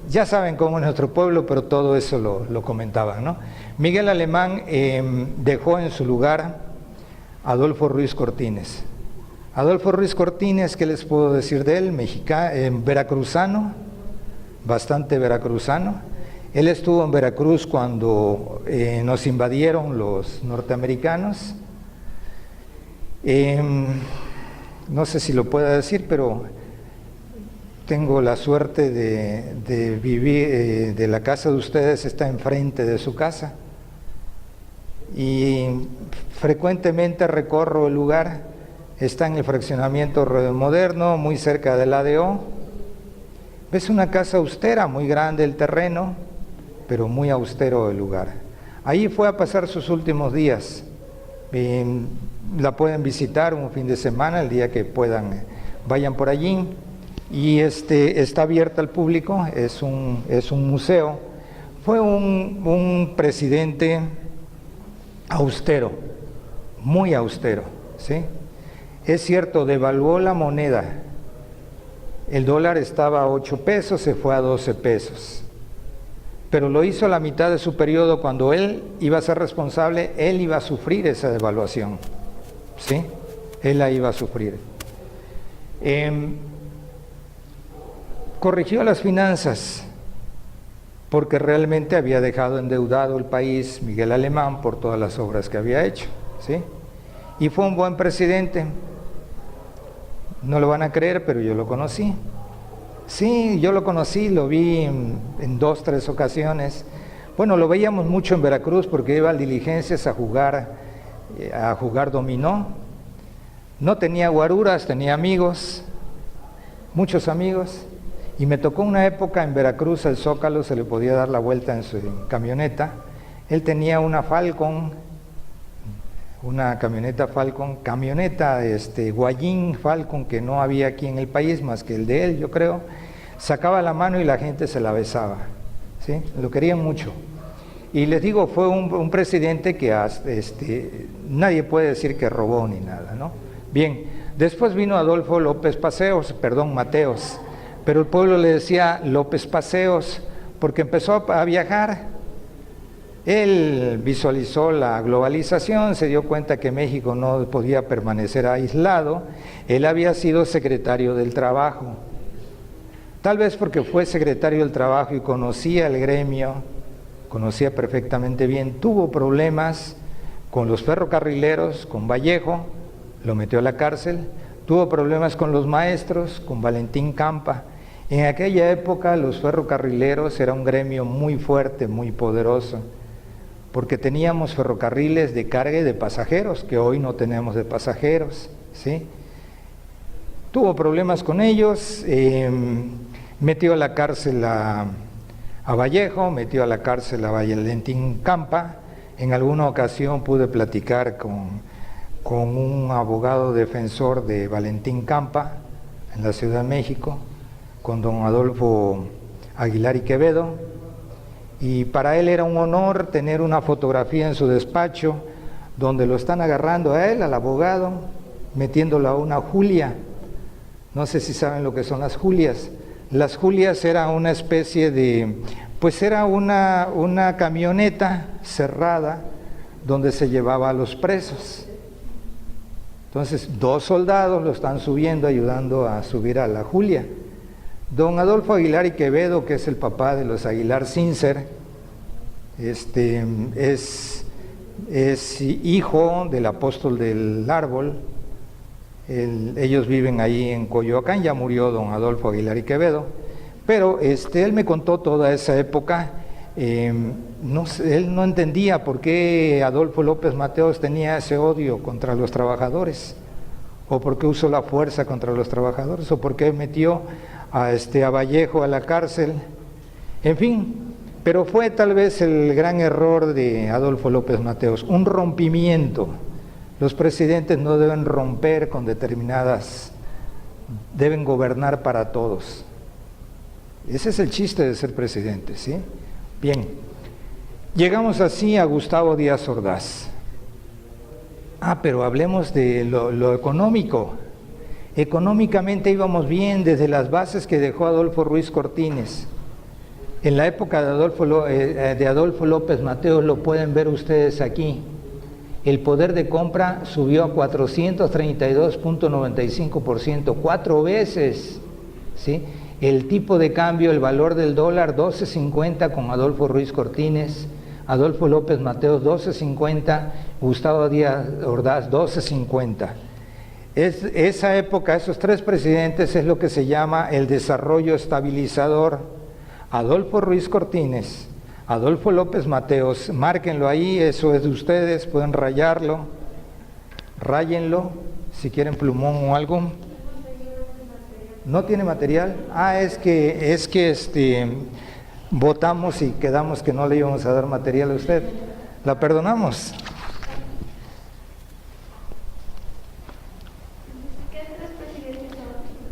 Ya saben cómo es nuestro pueblo, pero todo eso lo comentaban, ¿no? Miguel Alemán dejó en su lugar Adolfo Ruiz Cortines. Adolfo Ruiz Cortines, ¿qué les puedo decir de él? Veracruzano, bastante veracruzano. Él estuvo en Veracruz cuando nos invadieron los norteamericanos. No sé si lo pueda decir, pero tengo la suerte de vivir, de la casa de ustedes está enfrente de su casa. Y frecuentemente recorro el lugar, está en el fraccionamiento moderno, muy cerca del ADO. Ves una casa austera, muy grande el terreno, pero muy austero el lugar. Ahí fue a pasar sus últimos días. La pueden visitar un fin de semana, el día que puedan, vayan por allí. Y está abierta al público, es un museo. Fue un presidente austero, muy austero, ¿sí? Es cierto, devaluó la moneda. El dólar estaba a 8 pesos, se fue a 12 pesos. Pero lo hizo a la mitad de su periodo. Cuando él iba a ser responsable, él iba a sufrir esa devaluación, ¿sí? Él la iba a sufrir. Corrigió las finanzas, porque realmente había dejado endeudado el país Miguel Alemán por todas las obras que había hecho, ¿sí? Y fue un buen presidente. No lo van a creer, pero yo lo conocí. Sí, yo lo conocí, lo vi en 2, 3 ocasiones. Bueno, lo veíamos mucho en Veracruz porque iba a Diligencias a jugar dominó. No tenía guaruras, tenía amigos, muchos amigos. Y me tocó una época en Veracruz, el Zócalo se le podía dar la vuelta en su camioneta. Él tenía una Falcon, una camioneta Falcon, Guayín Falcon, que no había aquí en el país más que el de él, yo creo. Sacaba la mano y la gente se la besaba, ¿sí? Lo querían mucho. Y les digo, fue un presidente que nadie puede decir que robó ni nada, ¿no? Bien, después vino Adolfo Mateos, pero el pueblo le decía López Paseos, porque empezó a viajar. Él visualizó la globalización, se dio cuenta que México no podía permanecer aislado. Él había sido secretario del Trabajo. Tal vez porque fue secretario del Trabajo y conocía el gremio, conocía perfectamente bien, tuvo problemas con los ferrocarrileros, con Vallejo, lo metió a la cárcel, tuvo problemas con los maestros, con Valentín Campa. En aquella época los ferrocarrileros era un gremio muy fuerte, muy poderoso, porque teníamos ferrocarriles de carga y de pasajeros, que hoy no tenemos de pasajeros, ¿sí? Tuvo problemas con ellos, metió a la cárcel a Vallejo, metió a la cárcel a Valentín Campa. En alguna ocasión pude platicar con un abogado defensor de Valentín Campa en la Ciudad de México, con don Adolfo Aguilar y Quevedo, y para él era un honor tener una fotografía en su despacho donde lo están agarrando a él, al abogado, metiéndolo a una Julia. No sé si saben lo que son las Julias. Las Julias era una especie de, pues era una camioneta cerrada donde se llevaba a los presos. Entonces 2 soldados lo están subiendo, ayudando a subir a la Julia. Don Adolfo Aguilar y Quevedo, que es el papá de los Aguilar Sincer, es hijo del apóstol del árbol. Ellos viven ahí en Coyoacán, ya murió don Adolfo Aguilar y Quevedo, pero él me contó toda esa época. Él no entendía por qué Adolfo López Mateos tenía ese odio contra los trabajadores, o por qué usó la fuerza contra los trabajadores, o por qué metió a Vallejo a la cárcel, en fin. Pero fue tal vez el gran error de Adolfo López Mateos, un rompimiento. Los presidentes no deben romper con determinadas, deben gobernar para todos. Ese es el chiste de ser presidente, ¿sí? Bien, llegamos así a Gustavo Díaz Ordaz. Pero hablemos de lo económico. Económicamente íbamos bien desde las bases que dejó Adolfo Ruiz Cortines. En la época de Adolfo López Mateos, lo pueden ver ustedes aquí. El poder de compra subió a 432.95%, 4 veces, ¿sí? El tipo de cambio, el valor del dólar, 12.50 con Adolfo Ruiz Cortines, Adolfo López Mateos 12.50, Gustavo Díaz Ordaz 12.50. Esa época, esos 3 presidentes, es lo que se llama el desarrollo estabilizador. Adolfo Ruiz Cortines, Adolfo López Mateos, márquenlo ahí, eso es de ustedes, pueden rayarlo, ráyenlo, si quieren plumón o algo. ¿No tiene material? Es que votamos y quedamos que no le íbamos a dar material a usted. ¿La perdonamos? ¿Qué 3 presidentes son?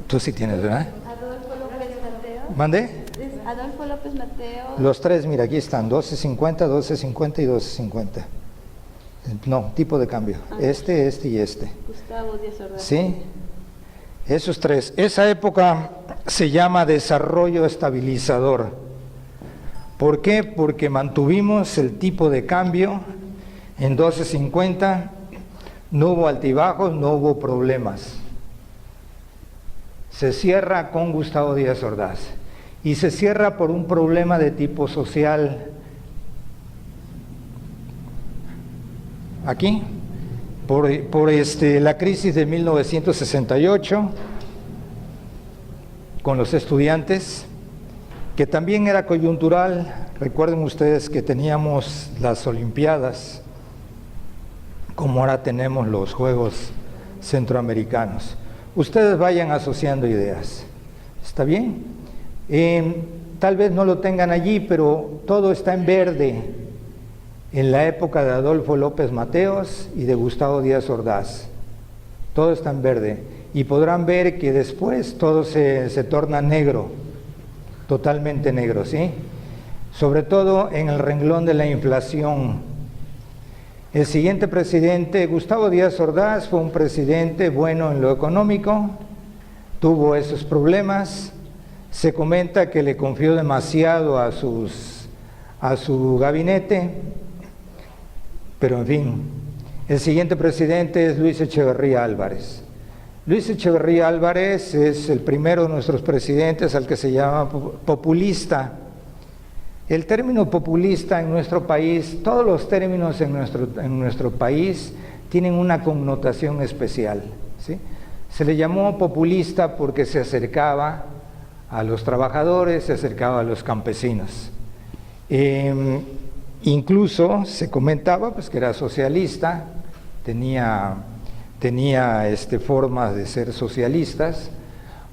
Tú sí tienes, ¿verdad? Adolfo López Mateos. ¿Mande? Adolfo López Mateos. Los 3, mira, aquí están, 12.50, 12.50 y 12.50. No, tipo de cambio, este y este. Gustavo Díaz Ordaz. ¿Sí? Esos 3. Esa época se llama desarrollo estabilizador. ¿Por qué? Porque mantuvimos el tipo de cambio en 12.50 No hubo altibajos, no hubo problemas. Se cierra con Gustavo Díaz Ordaz y se cierra por un problema de tipo social. Aquí, por la crisis de 1968 con los estudiantes, que también era coyuntural. Recuerden ustedes que teníamos las Olimpiadas, como ahora tenemos los Juegos Centroamericanos. Ustedes vayan asociando ideas, ¿está bien? Tal vez no lo tengan allí, pero todo está en verde en la época de Adolfo López Mateos y de Gustavo Díaz Ordaz. Todo está en verde y podrán ver que después todo se torna negro, totalmente negro, ¿sí? Sobre todo en el renglón de la inflación. El siguiente presidente, Gustavo Díaz Ordaz, fue un presidente bueno en lo económico, tuvo esos problemas. Se comenta que le confió demasiado a su gabinete, pero en fin. El siguiente presidente es Luis Echeverría Álvarez. Luis Echeverría Álvarez es el primero de nuestros presidentes al que se llama populista. El término populista en nuestro país, todos los términos en nuestro país tienen una connotación especial, ¿sí? Se le llamó populista porque se acercaba a los trabajadores, se acercaba a los campesinos. Incluso se comentaba pues, que era socialista, tenía formas de ser socialistas.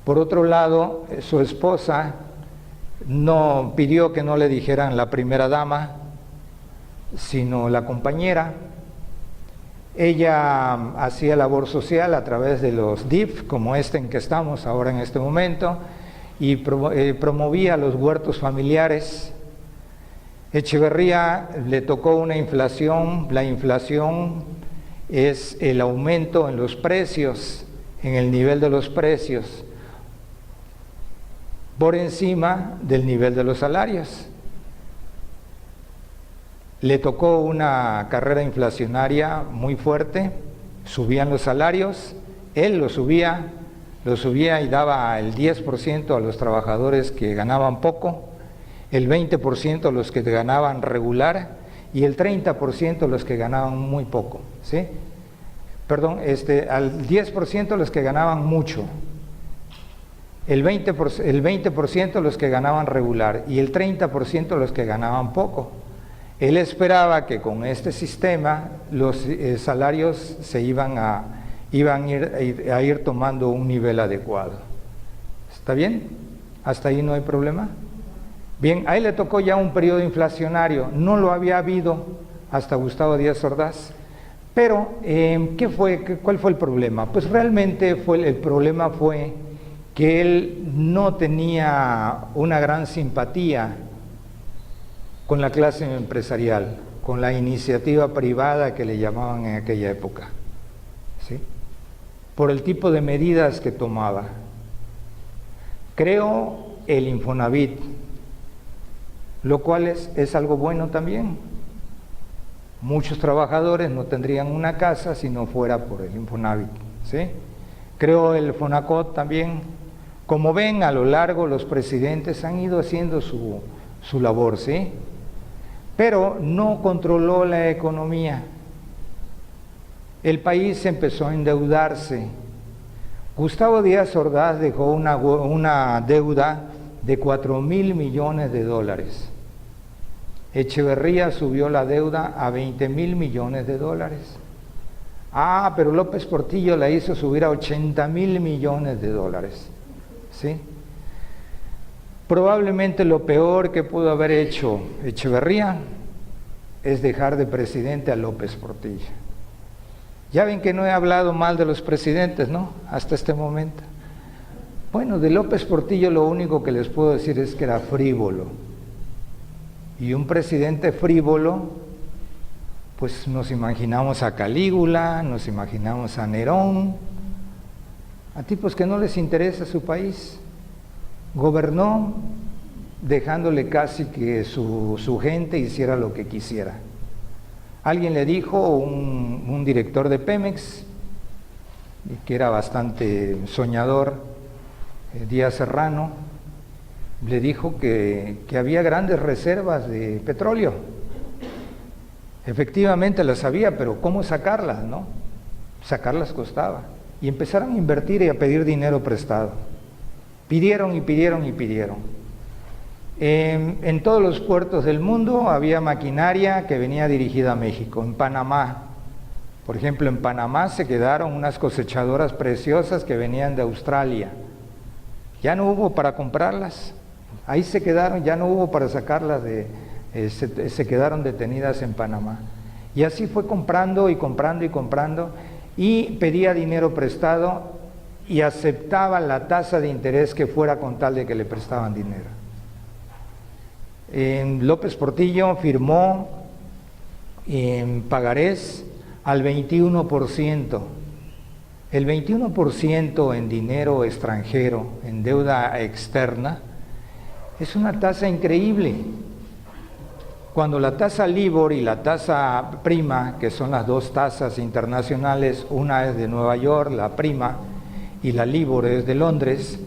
Por otro lado, su esposa no pidió que no le dijeran la primera dama, sino la compañera. Ella hacía labor social a través de los DIF, como en que estamos ahora en este momento, y promovía los huertos familiares. Echeverría le tocó una inflación. La inflación es el aumento en los precios, en el nivel de los precios, por encima del nivel de los salarios. Le tocó una carrera inflacionaria muy fuerte, subían los salarios, él lo subía y daba el 10% a los trabajadores que ganaban poco, el 20% a los que ganaban regular y el 30% a los que ganaban muy poco, ¿sí? Perdón, al 10% a los que ganaban mucho, el 20% a los que ganaban regular y el 30% a los que ganaban poco. Él esperaba que con este sistema los salarios se iban a ir tomando un nivel adecuado. ¿Está bien? ¿Hasta ahí no hay problema? Bien, a él le tocó ya un periodo inflacionario, no lo había habido hasta Gustavo Díaz Ordaz. Pero, ¿cuál fue el problema? Pues realmente el problema fue que él no tenía una gran simpatía con la clase empresarial, con la iniciativa privada que le llamaban en aquella época, ¿sí? Por el tipo de medidas que tomaba. Creó el Infonavit, lo cual es algo bueno también. Muchos trabajadores no tendrían una casa si no fuera por el Infonavit, ¿sí? Creó el Fonacot también. Como ven, a lo largo los presidentes han ido haciendo su labor, ¿sí? Pero no controló la economía. El país empezó a endeudarse. Gustavo Díaz Ordaz dejó una deuda de 4,000 millones de dólares. Echeverría subió la deuda a 20,000 millones de dólares. Pero López Portillo la hizo subir a 80,000 millones de dólares, ¿sí? Probablemente lo peor que pudo haber hecho Echeverría es dejar de presidente a López Portillo. Ya ven que no he hablado mal de los presidentes, ¿no? Hasta este momento. Bueno, de López Portillo lo único que les puedo decir es que era frívolo. Y un presidente frívolo, pues nos imaginamos a Calígula, nos imaginamos a Nerón, a tipos que no les interesa su país. Gobernó dejándole casi que su gente hiciera lo que quisiera. Alguien le dijo, un director de Pemex, que era bastante soñador, Díaz Serrano, le dijo que había grandes reservas de petróleo. Efectivamente las había, pero ¿cómo sacarlas, no? Sacarlas costaba. Y empezaron a invertir y a pedir dinero prestado. Pidieron y pidieron y pidieron. En todos los puertos del mundo había maquinaria que venía dirigida a México. En Panamá, por ejemplo, en Panamá se quedaron unas cosechadoras preciosas que venían de Australia. Ya no hubo para comprarlas. Ahí se quedaron, ya no hubo para sacarlas, se quedaron detenidas en Panamá. Y así fue comprando y comprando y comprando, y pedía dinero prestado y aceptaba la tasa de interés que fuera con tal de que le prestaban dinero. López Portillo firmó en pagarés al 21%. El 21% en dinero extranjero, en deuda externa, es una tasa increíble. Cuando la tasa LIBOR y la tasa prima, que son las dos tasas internacionales, una es de Nueva York, la prima, y la LIBOR es de Londres,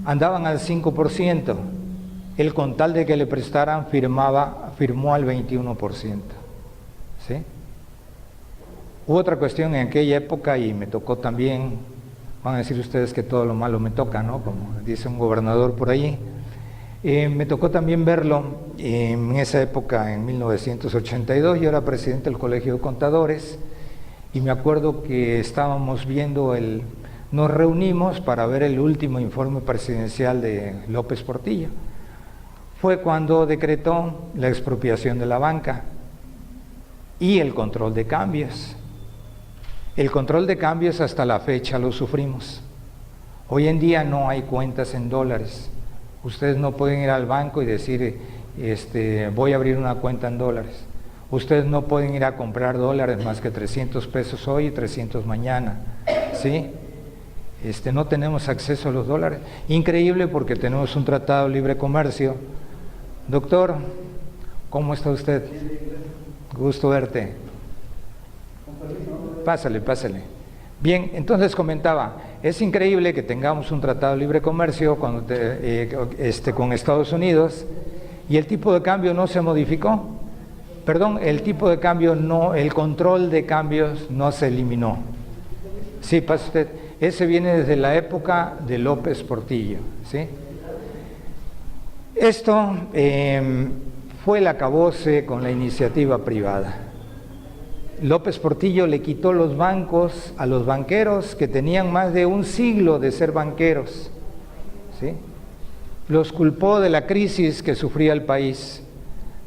andaban al 5%. Él, con tal de que le prestaran, firmó al 21%. ¿Sí? Hubo otra cuestión en aquella época, y me tocó también, van a decir ustedes que todo lo malo me toca, ¿no? Como dice un gobernador por ahí. Me tocó también verlo en esa época, en 1982, yo era presidente del Colegio de Contadores, y me acuerdo que estábamos viendo nos reunimos para ver el último informe presidencial de López Portillo. Fue cuando decretó la expropiación de la banca y el control de cambios. El control de cambios hasta la fecha lo sufrimos. Hoy en día no hay cuentas en dólares. Ustedes no pueden ir al banco y decir, voy a abrir una cuenta en dólares. Ustedes no pueden ir a comprar dólares más que 300 pesos hoy y 300 mañana. ¿Sí? No tenemos acceso a los dólares. Increíble, porque tenemos un tratado de libre comercio. Doctor, ¿cómo está usted? Gusto verte. Pásale. Bien, entonces comentaba, es increíble que tengamos un tratado de libre comercio con Estados Unidos, y el tipo de cambio no se modificó. Perdón, el tipo de cambio no, el control de cambios no se eliminó. Sí, pasa usted. Ese viene desde la época de López Portillo, ¿sí? Esto fue el acabose con la iniciativa privada. López Portillo le quitó los bancos a los banqueros que tenían más de un siglo de ser banqueros, ¿sí? Los culpó de la crisis que sufría el país,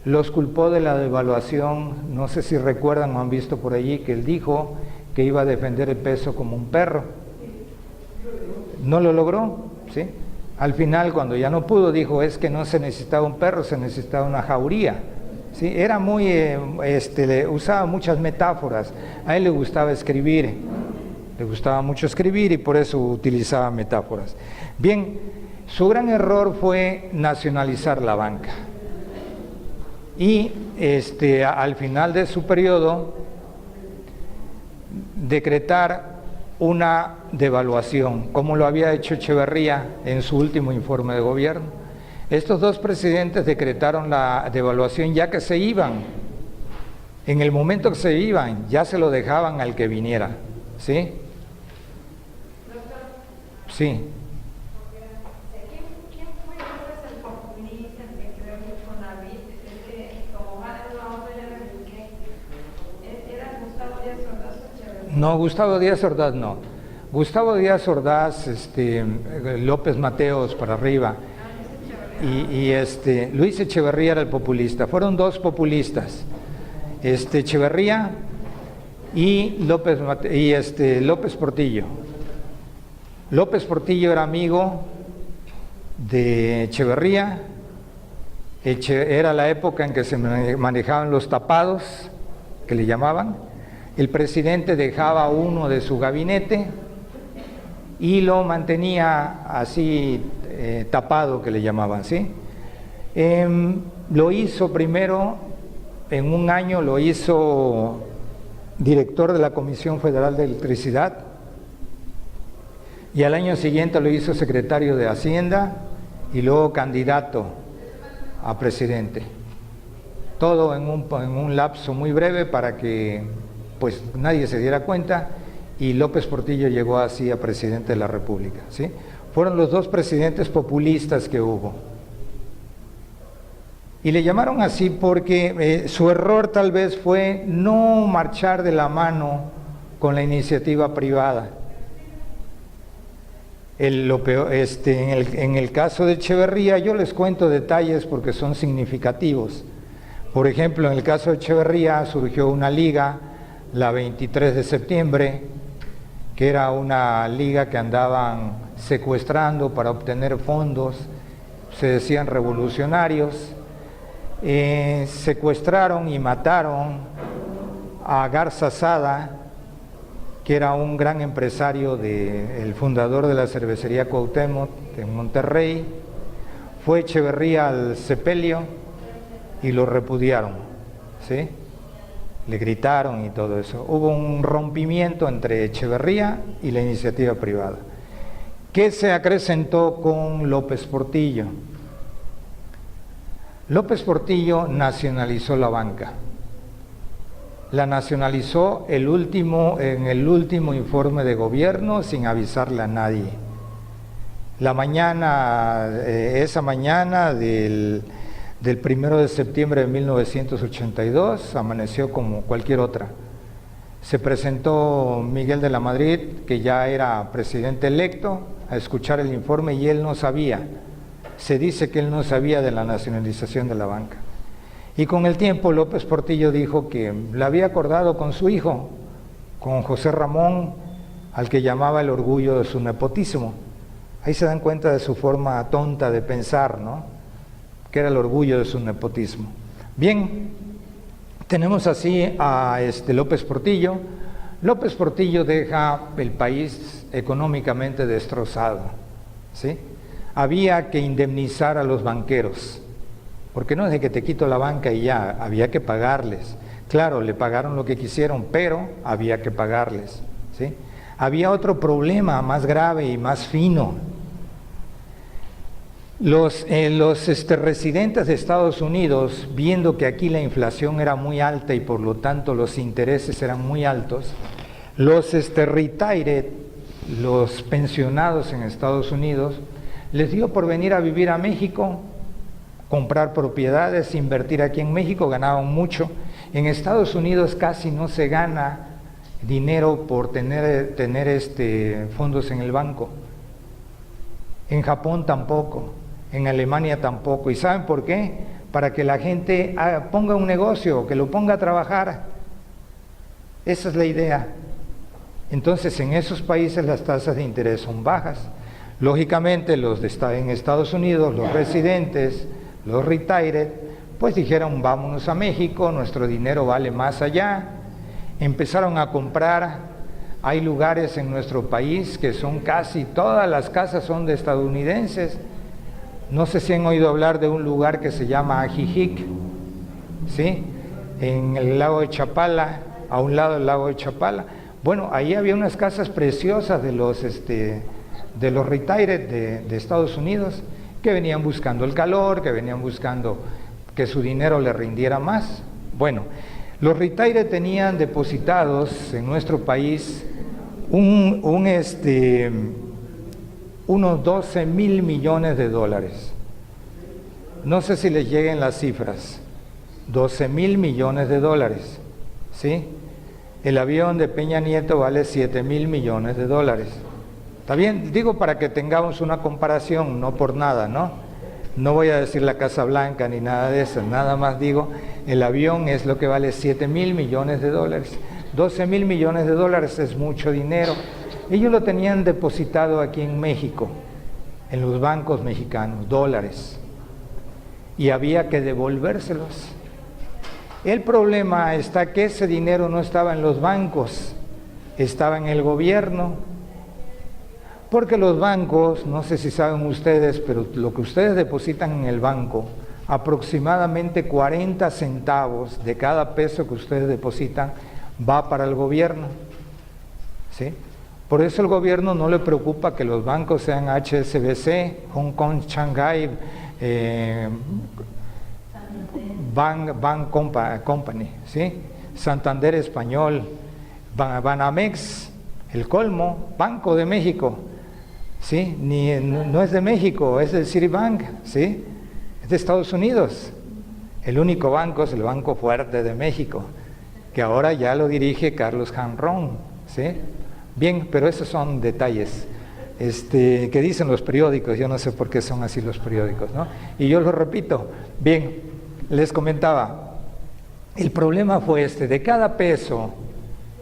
los culpó de la devaluación. No sé si recuerdan o han visto por allí que él dijo que iba a defender el peso como un perro. No lo logró, ¿sí? Al final, cuando ya no pudo, dijo, es que no se necesitaba un perro, se necesitaba una jauría. ¿Sí? Era muy, usaba muchas metáforas. A él le gustaba escribir, le gustaba mucho escribir, y por eso utilizaba metáforas. Bien, su gran error fue nacionalizar la banca. Y al final de su periodo, decretar una devaluación, como lo había hecho Echeverría en su último informe de gobierno. Estos dos presidentes decretaron la devaluación ya que se iban. En el momento que se iban, ya se lo dejaban al que viniera. ¿Sí? Sí. ¿Quién fue el populista que creó el Infonavit? Como más de una hora ya me expliqué. ¿Era Gustavo Díaz Ordaz o Echeverría? No, Gustavo Díaz Ordaz no. Gustavo Díaz Ordaz, López Mateos para arriba. Y Luis Echeverría era el populista. Fueron dos populistas, Echeverría y López Portillo. López Portillo era amigo de Echeverría. Era la época en que se manejaban los tapados, que le llamaban. El presidente dejaba uno de su gabinete y lo mantenía así tapado, que le llamaban, ¿sí? Lo hizo primero en un año lo hizo director de la Comisión Federal de Electricidad y al año siguiente lo hizo secretario de Hacienda y luego candidato a presidente. Todo en un lapso muy breve para que pues nadie se diera cuenta, y López Portillo llegó así a presidente de la República, ¿sí? Fueron los dos presidentes populistas que hubo. Y le llamaron así porque su error tal vez fue no marchar de la mano con la iniciativa privada. En el caso de Echeverría, yo les cuento detalles porque son significativos. Por ejemplo, en el caso de Echeverría surgió una liga, la 23 de septiembre, que era una liga que andaban secuestrando para obtener fondos, se decían revolucionarios. Secuestraron y mataron a Garza Sada, que era un gran empresario, el fundador de la cervecería Cuauhtémoc en Monterrey. Fue Echeverría al sepelio y lo repudiaron, ¿sí? Le gritaron y todo eso. Hubo un rompimiento entre Echeverría y la iniciativa privada, que se acrecentó con López Portillo. López Portillo nacionalizó la banca. La nacionalizó en el último informe de gobierno sin avisarle a nadie. Esa mañana del 1 de septiembre de 1982 amaneció como cualquier otra. Se presentó Miguel de la Madrid, que ya era presidente electo, a escuchar el informe y él no sabía. Se dice que él no sabía de la nacionalización de la banca. Y con el tiempo López Portillo dijo que la había acordado con su hijo, con José Ramón, al que llamaba el orgullo de su nepotismo. Ahí se dan cuenta de su forma tonta de pensar, ¿no? Que era el orgullo de su nepotismo. Bien, tenemos así a López Portillo. López Portillo deja el país económicamente destrozado, ¿sí? Había que indemnizar a los banqueros, porque no es de que te quito la banca y ya, había que pagarles. Claro, le pagaron lo que quisieron, pero había que pagarles, ¿sí? Había otro problema más grave y más fino. Los residentes de Estados Unidos, viendo que aquí la inflación era muy alta y por lo tanto los intereses eran muy altos, los retired, los pensionados en Estados Unidos, les dio por venir a vivir a México, comprar propiedades, invertir aquí en México, ganaban mucho. En Estados Unidos casi no se gana dinero por tener fondos en el banco. En Japón tampoco, en Alemania tampoco. ¿Y saben por qué? Para que la gente ponga un negocio, que lo ponga a trabajar. Esa es la idea. Entonces, en esos países las tasas de interés son bajas. Lógicamente, en Estados Unidos, los residentes, los retired, pues dijeron, vámonos a México, nuestro dinero vale más allá. Empezaron a comprar. Hay lugares en nuestro país que son casi todas las casas son de estadounidenses. No sé si han oído hablar de un lugar que se llama Ajijic, ¿sí? En el lago de Chapala, a un lado del lago de Chapala. Bueno, ahí había unas casas preciosas de los retired de Estados Unidos, que venían buscando el calor, que venían buscando que su dinero le rindiera más. Bueno, los retired tenían depositados en nuestro país unos 12,000 millones de dólares. No sé si les lleguen las cifras. 12,000 millones de dólares, ¿sí? El avión de Peña Nieto vale 7,000 millones de dólares. ¿Está bien? Digo para que tengamos una comparación, no por nada, ¿no? No voy a decir la Casa Blanca ni nada de eso, nada más digo, el avión es lo que vale 7,000 millones de dólares. 12,000 millones de dólares es mucho dinero. Ellos lo tenían depositado aquí en México, en los bancos mexicanos, dólares, y había que devolvérselos. El problema está que ese dinero no estaba en los bancos, estaba en el gobierno, porque los bancos, no sé si saben ustedes, pero lo que ustedes depositan en el banco aproximadamente 40 centavos de cada peso que ustedes depositan va para el gobierno, ¿sí? Por eso el gobierno no le preocupa que los bancos sean HSBC, Hong Kong, Shanghai, Bank Company, ¿sí? Santander Español, Banamex, El Colmo, Banco de México, ¿sí? No es de México, es del Citibank, ¿sí? Es de Estados Unidos. El único banco es el Banco Fuerte de México, que ahora ya lo dirige Carlos Hanron, ¿sí? Bien, pero esos son detalles que dicen los periódicos. Yo no sé por qué son así los periódicos, ¿no? Y yo lo repito. Bien, les comentaba, el problema fue de cada peso,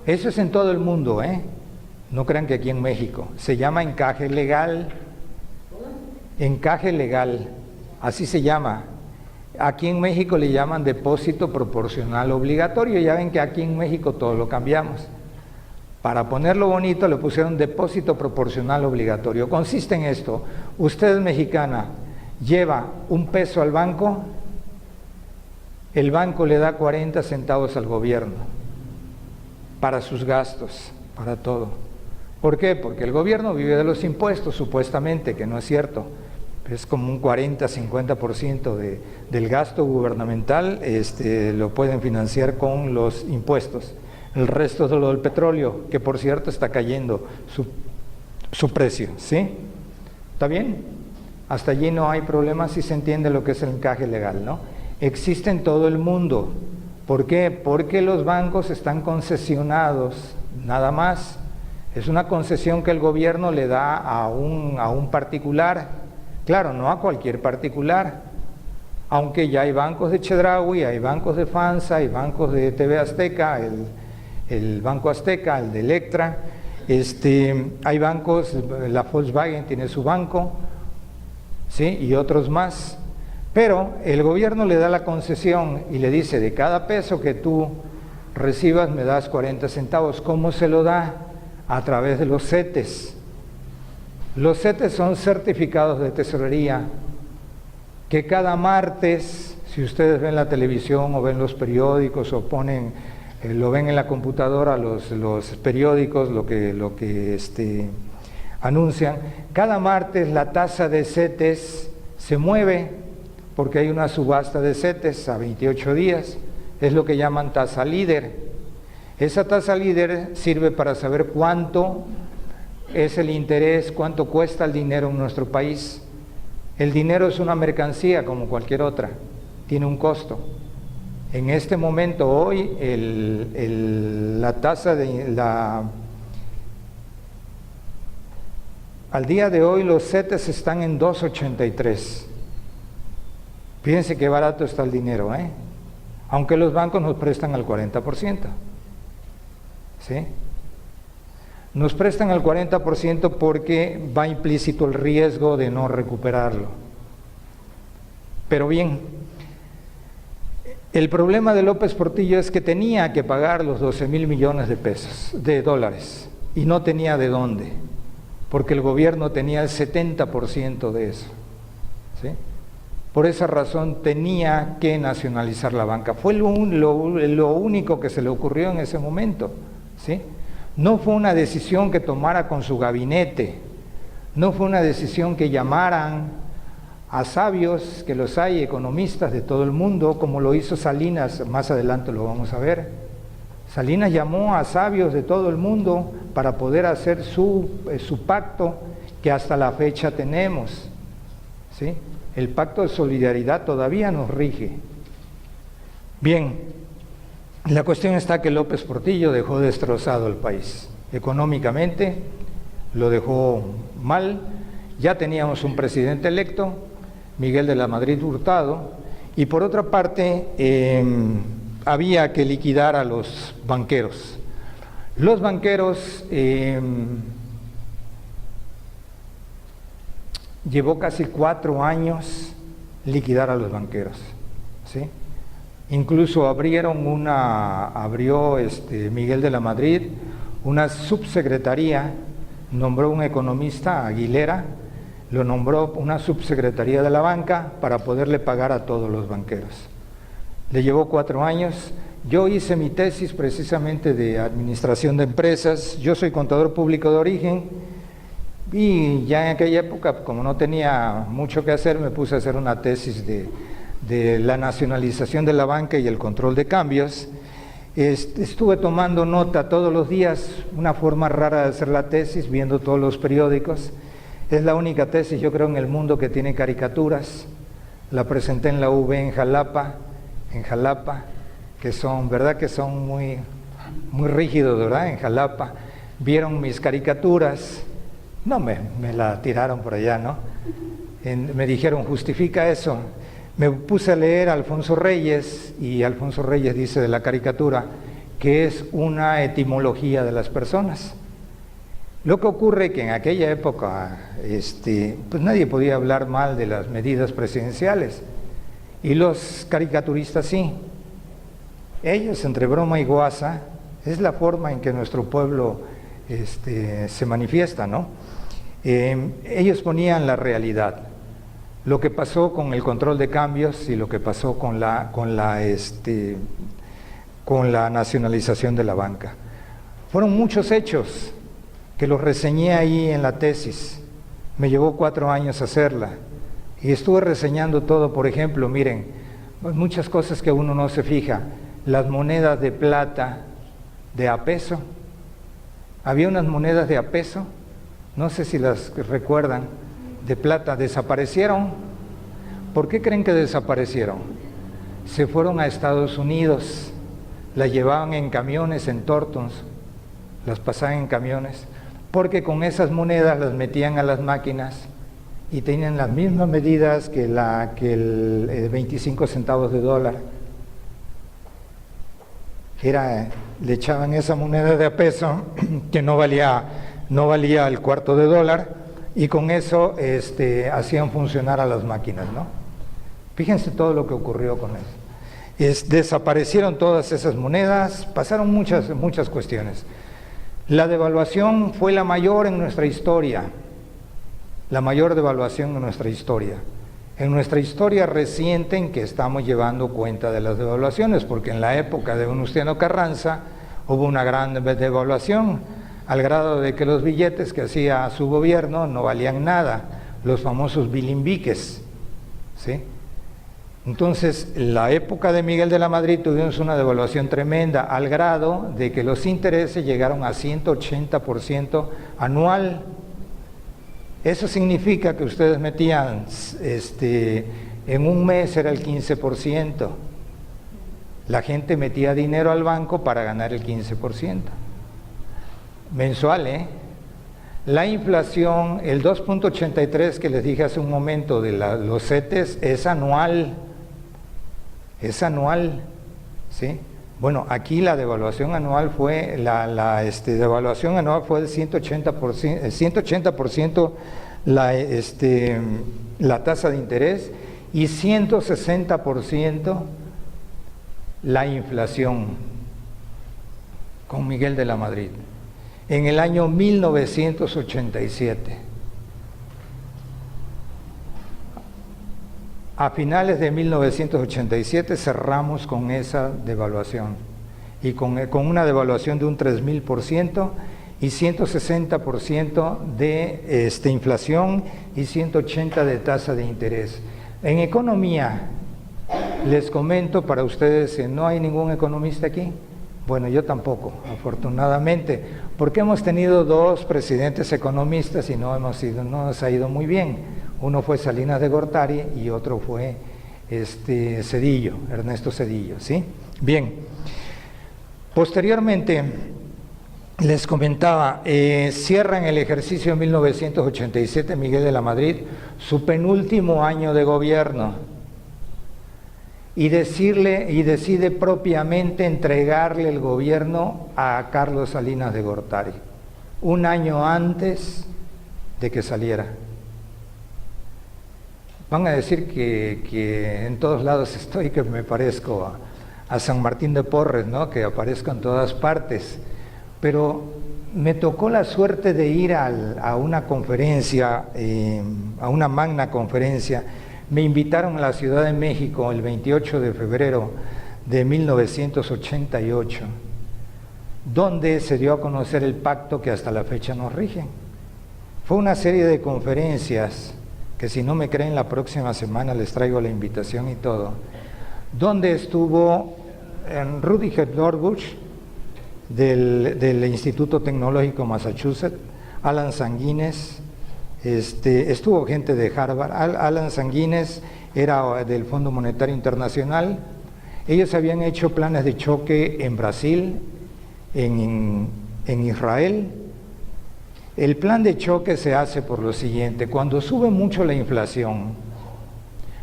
eso es en todo el mundo, no crean que aquí en México, se llama encaje legal, así se llama. Aquí en México le llaman depósito proporcional obligatorio. Ya ven que aquí en México todo lo cambiamos. Para ponerlo bonito le pusieron depósito proporcional obligatorio. Consiste en esto: usted es mexicana, lleva un peso al banco, el banco le da 40 centavos al gobierno para sus gastos, para todo. ¿Por qué? Porque el gobierno vive de los impuestos, supuestamente, que no es cierto. Es como un 40-50% del gasto gubernamental lo pueden financiar con los impuestos. El resto es lo del petróleo, que por cierto está cayendo su precio, ¿sí? ¿Está bien? Hasta allí no hay problema si se entiende lo que es el encaje legal, ¿no? Existe en todo el mundo. ¿Por qué? Porque los bancos están concesionados, nada más. Es una concesión que el gobierno le da a un particular. Claro, no a cualquier particular, aunque ya hay bancos de Chedraui, hay bancos de FANSA, hay bancos de TV Azteca, el Banco Azteca, el de Electra, hay bancos, la Volkswagen tiene su banco, ¿sí? Y otros más, pero el gobierno le da la concesión y le dice: de cada peso que tú recibas me das 40 centavos. ¿Cómo se lo da? A través de los CETES. Los CETES son certificados de tesorería que cada martes, si ustedes ven la televisión o ven los periódicos o lo ven en la computadora, los periódicos, lo que anuncian, cada martes la tasa de CETES se mueve porque hay una subasta de CETES a 28 días, es lo que llaman tasa líder. Esa tasa líder sirve para saber cuánto es el interés, cuánto cuesta el dinero en nuestro país. El dinero es una mercancía como cualquier otra, tiene un costo. En este momento, hoy, al día de hoy los CETES están en 2.83. Fíjense qué barato está el dinero, aunque los bancos nos prestan al 40%. ¿Sí? Nos prestan al 40% porque va implícito el riesgo de no recuperarlo. Pero bien, el problema de López Portillo es que tenía que pagar los 12,000 millones de dólares y no tenía de dónde, porque el gobierno tenía el 70% de eso, ¿sí? Por esa razón tenía que nacionalizar la banca. Fue lo único que se le ocurrió en ese momento, ¿sí? No fue una decisión que tomara con su gabinete, no fue una decisión que llamaran a sabios, que los hay, economistas de todo el mundo, como lo hizo Salinas, más adelante lo vamos a ver. Salinas llamó a sabios de todo el mundo para poder hacer su pacto que hasta la fecha tenemos, ¿sí? El pacto de solidaridad todavía nos rige. Bien. La cuestión está que López Portillo dejó destrozado el país. Económicamente lo dejó mal. Ya teníamos un presidente electo, Miguel de la Madrid Hurtado, y por otra parte había que liquidar a los banqueros. Los banqueros llevó casi 4 años liquidar a los banqueros, ¿sí? Incluso abrió Miguel de la Madrid una subsecretaría, nombró un economista, Aguilera, lo nombró una subsecretaría de la banca para poderle pagar a todos los banqueros. Le llevó 4 años. Yo hice mi tesis precisamente de administración de empresas. Yo soy contador público de origen y ya en aquella época, como no tenía mucho que hacer, me puse a hacer una tesis de la nacionalización de la banca y el control de cambios. Estuve tomando nota todos los días, una forma rara de hacer la tesis, viendo todos los periódicos. Es la única tesis, yo creo, en el mundo que tiene caricaturas. La presenté en la UV en Jalapa, que son, ¿verdad? Que son muy rígidos, ¿verdad? En Jalapa. Vieron mis caricaturas, no me la tiraron por allá, ¿no? Me dijeron, justifica eso. Me puse a leer a Alfonso Reyes, y Alfonso Reyes dice de la caricatura que es una etimología de las personas. Lo que ocurre que en aquella época pues nadie podía hablar mal de las medidas presidenciales, y los caricaturistas sí. Ellos, entre broma y guasa, es la forma en que nuestro pueblo se manifiesta, ¿no? Ellos ponían la realidad, lo que pasó con el control de cambios y lo que pasó con la nacionalización de la banca. Fueron muchos hechos que los reseñé ahí en la tesis. Me llevó 4 años hacerla y estuve reseñando todo. Por ejemplo, miren, muchas cosas que uno no se fija. Las monedas de plata de a peso. Había unas monedas de a peso, no sé si las recuerdan, de plata, desaparecieron. ¿Por qué creen que desaparecieron? Se fueron a Estados Unidos, las llevaban en camiones, en Tortons, las pasaban en camiones, porque con esas monedas las metían a las máquinas y tenían las mismas medidas que el 25 centavos de dólar. Le echaban esa moneda de a peso que no valía el cuarto de dólar, y con eso hacían funcionar a las máquinas, ¿no? Fíjense todo lo que ocurrió con eso. Desaparecieron todas esas monedas, pasaron muchas cuestiones. La devaluación fue la mayor en nuestra historia, la mayor devaluación en nuestra historia. En nuestra historia reciente en que estamos llevando cuenta de las devaluaciones, porque en la época de Venustiano Carranza hubo una gran devaluación, al grado de que los billetes que hacía su gobierno no valían nada, los famosos bilimbiques, ¿sí? Entonces, la época de Miguel de la Madrid tuvimos una devaluación tremenda, al grado de que los intereses llegaron a 180% anual. Eso significa que ustedes metían, en un mes era el 15%. La gente metía dinero al banco para ganar el 15%. Mensual, ¿eh? La inflación, el 2.83 que les dije hace un momento de los CETES, es anual, ¿sí? Bueno, aquí la devaluación anual fue, devaluación anual fue del 180% la tasa de interés, y 160% la inflación con Miguel de la Madrid. En el año 1987. A finales de 1987 cerramos con esa devaluación, y con una devaluación de un 3000% y 160% de inflación y 180% de tasa de interés. En economía, les comento para ustedes, ¿no hay ningún economista aquí? Bueno, yo tampoco, afortunadamente, porque hemos tenido 2 presidentes economistas y no nos ha ido muy bien. Uno fue Salinas de Gortari y otro fue Zedillo, Ernesto Zedillo, ¿sí? Bien, posteriormente les comentaba, cierra en el ejercicio de 1987 Miguel de la Madrid su penúltimo año de gobierno, y decide propiamente entregarle el gobierno a Carlos Salinas de Gortari, un año antes de que saliera. Van a decir que en todos lados estoy, que me parezco a San Martín de Porres, ¿no? Que aparezco en todas partes, pero me tocó la suerte de ir a una conferencia, a una magna conferencia. Me invitaron a la Ciudad de México el 28 de febrero de 1988, donde se dio a conocer el pacto que hasta la fecha nos rige. Fue una serie de conferencias que, si no me creen, la próxima semana les traigo la invitación y todo, donde estuvo Rüdiger Dorbusch del Instituto Tecnológico Massachusetts, Alan Sanguines, estuvo gente de Harvard. Alan Sanguines era del Fondo Monetario Internacional. Ellos habían hecho planes de choque en Brasil, en Israel. El plan de choque se hace por lo siguiente: cuando sube mucho la inflación,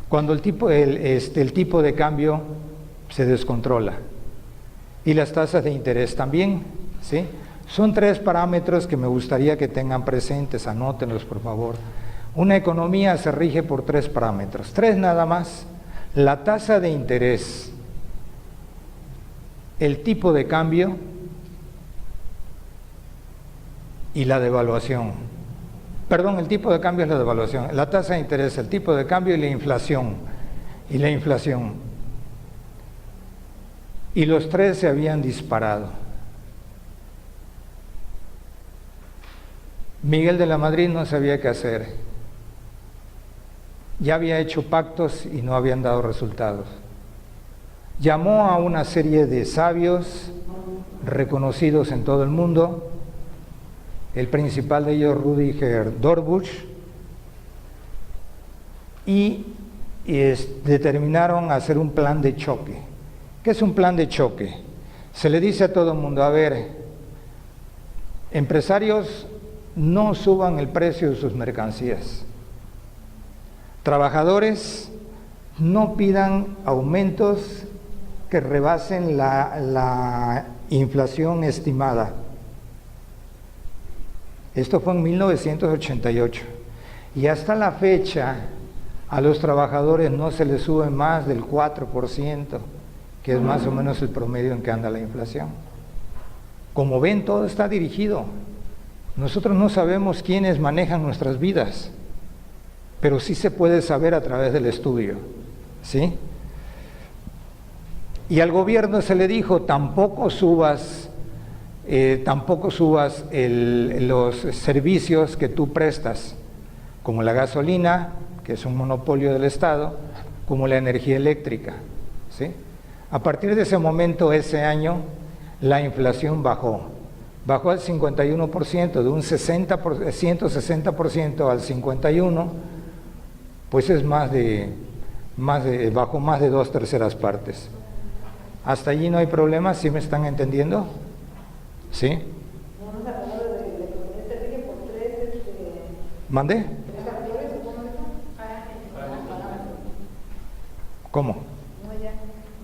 cuando el tipo de cambio se descontrola y las tasas de interés también, ¿sí? Son 3 parámetros que me gustaría que tengan presentes, anótenlos por favor. Una economía se rige por 3 parámetros, 3 nada más: la tasa de interés, el tipo de cambio y la devaluación. Perdón, el tipo de cambio es la devaluación, la tasa de interés, el tipo de cambio y la inflación. Y los 3 se habían disparado. Miguel de la Madrid no sabía qué hacer. Ya había hecho pactos y no habían dado resultados. Llamó a una serie de sabios reconocidos en todo el mundo, el principal de ellos Rüdiger Dorbusch, y determinaron hacer un plan de choque. ¿Qué es un plan de choque? Se le dice a todo el mundo: a ver, empresarios, no suban el precio de sus mercancías. Trabajadores, no pidan aumentos que rebasen la inflación estimada. Esto fue en 1988. Y hasta la fecha a los trabajadores no se les sube más del 4%, que es más o menos el promedio en que anda la inflación. Como ven, todo está dirigido. Nosotros no sabemos quiénes manejan nuestras vidas, pero sí se puede saber a través del estudio, ¿sí? Y al gobierno se le dijo: tampoco subas los servicios que tú prestas, como la gasolina, que es un monopolio del Estado, como la energía eléctrica, ¿sí? A partir de ese momento, ese año, la inflación bajó al 51%, de un 160% al 51%, pues es bajó más de 2/3 partes. Hasta allí no hay problema, ¿sí me están entendiendo? ¿Sí? ¿Mande? ¿Cómo?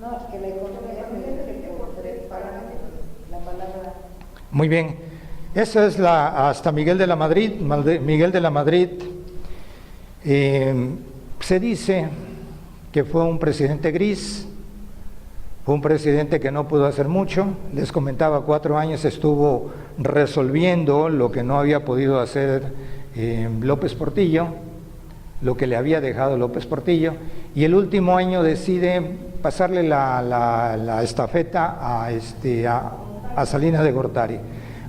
No, que la economía se rige por 3 parámetros, la palabra. Muy bien, esa es hasta Miguel de la Madrid. Miguel de la Madrid se dice que fue un presidente gris, fue un presidente que no pudo hacer mucho. Les comentaba, 4 años estuvo resolviendo lo que no había podido hacer López Portillo, lo que le había dejado López Portillo, y el último año decide pasarle la estafeta a Salinas de Gortari.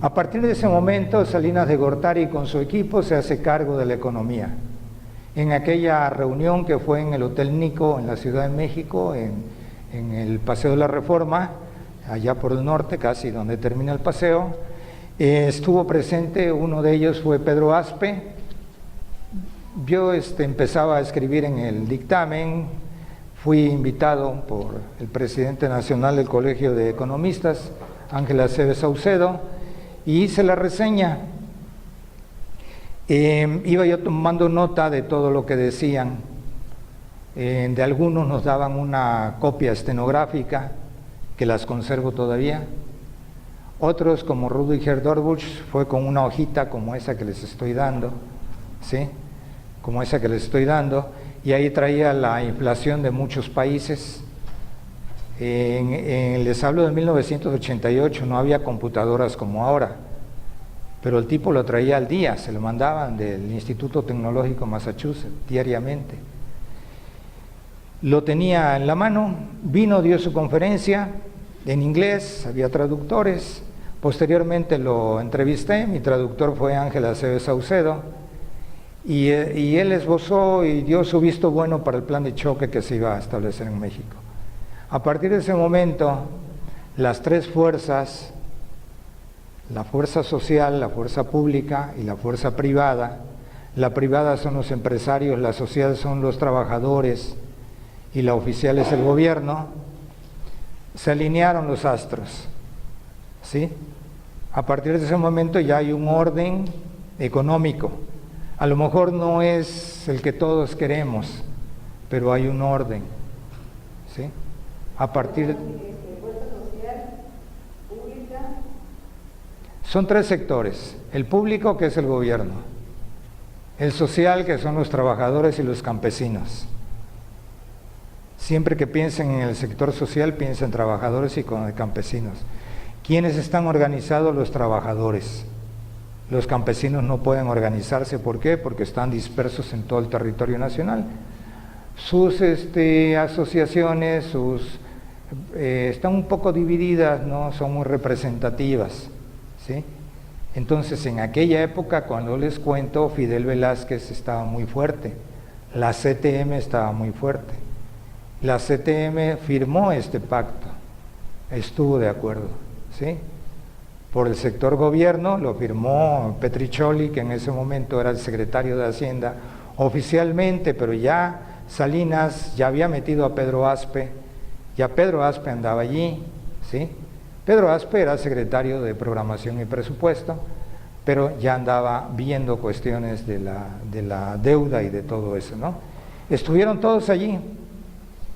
A partir de ese momento, Salinas de Gortari con su equipo se hace cargo de la economía. En aquella reunión que fue en el Hotel Nico en la Ciudad de México, en el Paseo de la Reforma, allá por el norte, casi donde termina el paseo, estuvo presente, uno de ellos fue Pedro Aspe. Yo empezaba a escribir en el dictamen, fui invitado por el presidente nacional del Colegio de Economistas, Ángel Aceves Saucedo, y hice la reseña. Iba yo tomando nota de todo lo que decían. De algunos nos daban una copia estenográfica, que las conservo todavía. Otros, como Rüdiger Dorbusch, fue con una hojita como esa que les estoy dando, ¿sí? Como esa que les estoy dando, y ahí traía la inflación de muchos países. Les hablo de 1988, no había computadoras como ahora. pero el tipo lo traía al día, se lo mandaban del Instituto Tecnológico Massachusetts diariamente. Lo tenía en la mano, vino, dio su conferencia en inglés, había traductores, posteriormente lo entrevisté, mi traductor fue Ángel Aceves Saucedo, y él esbozó y dio su visto bueno para el plan de choque que se iba a establecer en México. A partir de ese momento, las tres fuerzas, la fuerza social, la fuerza pública y la fuerza privada, la privada son los empresarios, la social son los trabajadores y la oficial es el gobierno, se alinearon los astros, ¿sí? A partir de ese momento ya hay un orden económico. A lo mejor no es el que todos queremos, pero hay un orden, ¿sí? A partir son tres sectores: el público, que es el gobierno; el social, que son los trabajadores y los campesinos. Siempre que piensen en el sector social, piensen en trabajadores y campesinos. ¿Quiénes están organizados? Los trabajadores. Los campesinos no pueden organizarse. ¿Por qué? Porque están dispersos en todo el territorio nacional. Sus asociaciones están un poco divididas, no son muy representativas, ¿sí? Entonces, en aquella época, cuando les cuento, Fidel Velázquez estaba muy fuerte, la CTM estaba muy fuerte. La CTM firmó este pacto, estuvo de acuerdo, ¿sí? Por el sector gobierno lo firmó Petricholi, que en ese momento era el secretario de Hacienda oficialmente, pero ya Salinas ya había metido a Pedro Aspe, ya Pedro Aspe andaba allí, ¿sí? Pedro Aspe era secretario de Programación y Presupuesto, pero ya andaba viendo cuestiones de la deuda y de todo eso, ¿no? Estuvieron todos allí,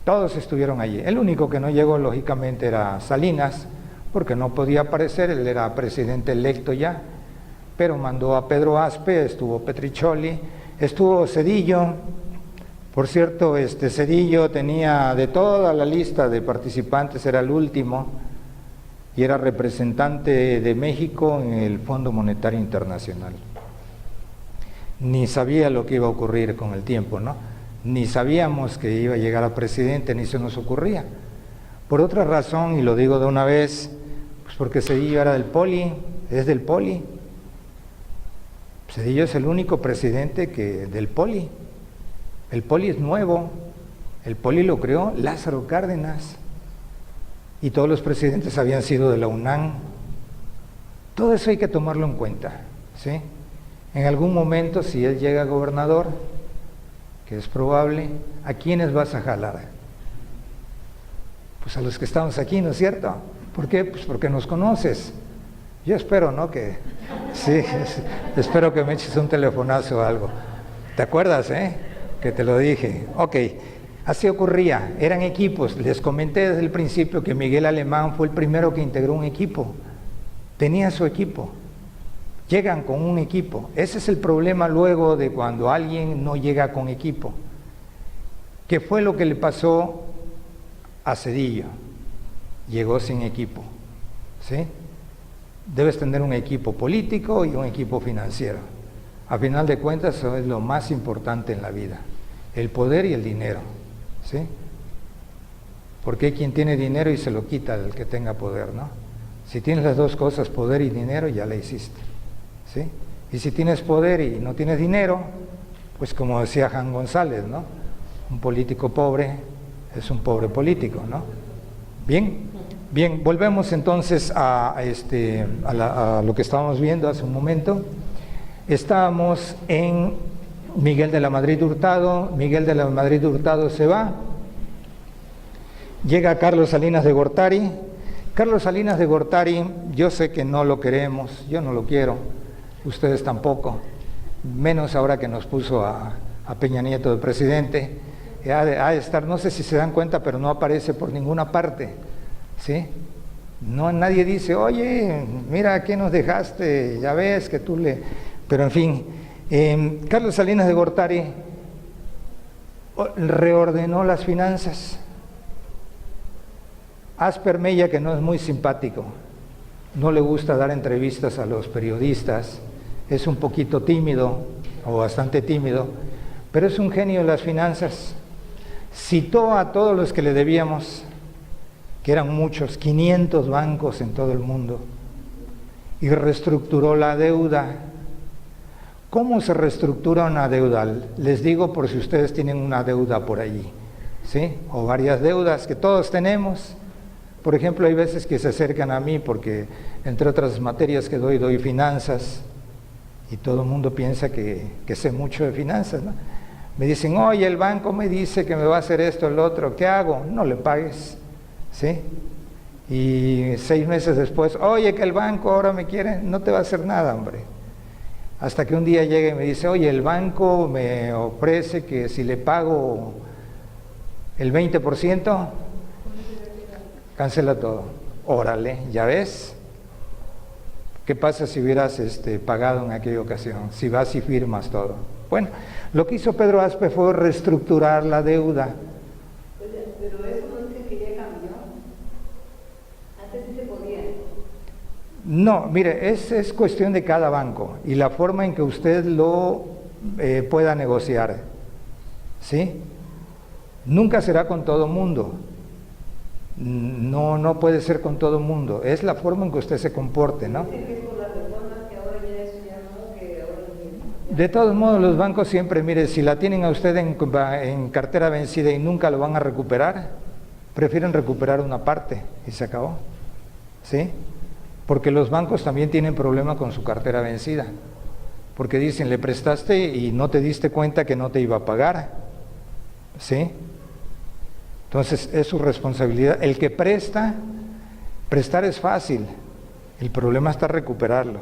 todos estuvieron allí. El único que no llegó, lógicamente, era Salinas, porque no podía aparecer, él era presidente electo ya, pero mandó a Pedro Aspe, estuvo Petricholi, estuvo Zedillo. Por cierto, Zedillo tenía, de toda la lista de participantes, era el último, y era representante de México en el Fondo Monetario Internacional. Ni sabía lo que iba a ocurrir con el tiempo, ¿no? Ni sabíamos que iba a llegar a presidente, ni se nos ocurría. Por otra razón, y lo digo de una vez, pues porque Zedillo era del Poli, es del Poli. Zedillo es el único presidente del Poli. El Poli es nuevo, el Poli lo creó Lázaro Cárdenas, y todos los presidentes habían sido de la UNAM. Todo eso hay que tomarlo en cuenta, ¿sí? En algún momento, si él llega a gobernador, que es probable, ¿a quiénes vas a jalar? Pues a los que estamos aquí, ¿no es cierto? ¿Por qué? Pues porque nos conoces. Yo espero, ¿no? Que sí, espero que me eches un telefonazo o algo. ¿Te acuerdas, que te lo dije? Ok, así ocurría, eran equipos. Les comenté desde el principio que Miguel Alemán fue el primero que integró un equipo. Tenía su equipo. Llegan con un equipo. Ese es el problema luego de cuando alguien no llega con equipo. ¿Qué fue lo que le pasó a Zedillo? Llegó sin equipo, ¿sí? Debes tener un equipo político y un equipo financiero. A final de cuentas, eso es lo más importante en la vida, el poder y el dinero, ¿sí? Porque hay quien tiene dinero y se lo quita al que tenga poder, ¿no? Si tienes las dos cosas, poder y dinero, ya la hiciste, ¿sí? Y si tienes poder y no tienes dinero, pues como decía Jan González, ¿no? Un político pobre es un pobre político, ¿no? Bien, volvemos entonces a lo que estábamos viendo hace un momento. Estábamos en Miguel de la Madrid Hurtado. Miguel de la Madrid Hurtado se va, llega Carlos Salinas de Gortari. Carlos Salinas de Gortari, yo sé que no lo queremos, yo no lo quiero, ustedes tampoco, menos ahora que nos puso a Peña Nieto de presidente. Ha de estar, no sé si se dan cuenta, pero no aparece por ninguna parte, ¿sí? No, nadie dice, oye, mira, ¿qué nos dejaste? Ya ves que tú le... Pero en fin, Carlos Salinas de Gortari reordenó las finanzas. Asper Mella, que no es muy simpático, no le gusta dar entrevistas a los periodistas, es un poquito tímido o bastante tímido, pero es un genio de las finanzas. Citó a todos los que le debíamos, que eran muchos, 500 bancos en todo el mundo, y reestructuró la deuda. ¿Cómo se reestructura una deuda? Les digo por si ustedes tienen una deuda por allí, ¿sí? O varias deudas que todos tenemos. Por ejemplo, hay veces que se acercan a mí porque, entre otras materias que doy finanzas, y todo el mundo piensa que sé mucho de finanzas, ¿no? Me dicen, oye, el banco me dice que me va a hacer esto, el otro, ¿qué hago? No le pagues, ¿sí? Y 6 meses después, oye, que el banco ahora me quiere, no te va a hacer nada, hombre. Hasta que un día llega y me dice, oye, el banco me ofrece que si le pago el 20%, cancela todo. Órale, ¿ya ves? ¿Qué pasa si hubieras pagado en aquella ocasión? Si vas y firmas todo. Bueno, lo que hizo Pedro Aspe fue reestructurar la deuda. Pero eso no dice que ya cambió. Antes sí se podía. No, mire, es cuestión de cada banco y la forma en que usted lo pueda negociar, ¿sí? Nunca será con todo mundo. No puede ser con todo mundo. Es la forma en que usted se comporte, ¿no? De todos modos, los bancos siempre, mire, si la tienen a usted en cartera vencida y nunca lo van a recuperar, prefieren recuperar una parte y se acabó, ¿sí? Porque los bancos también tienen problema con su cartera vencida, porque dicen, le prestaste y no te diste cuenta que no te iba a pagar, ¿sí? Entonces es su responsabilidad. El que prestar es fácil, el problema está recuperarlo.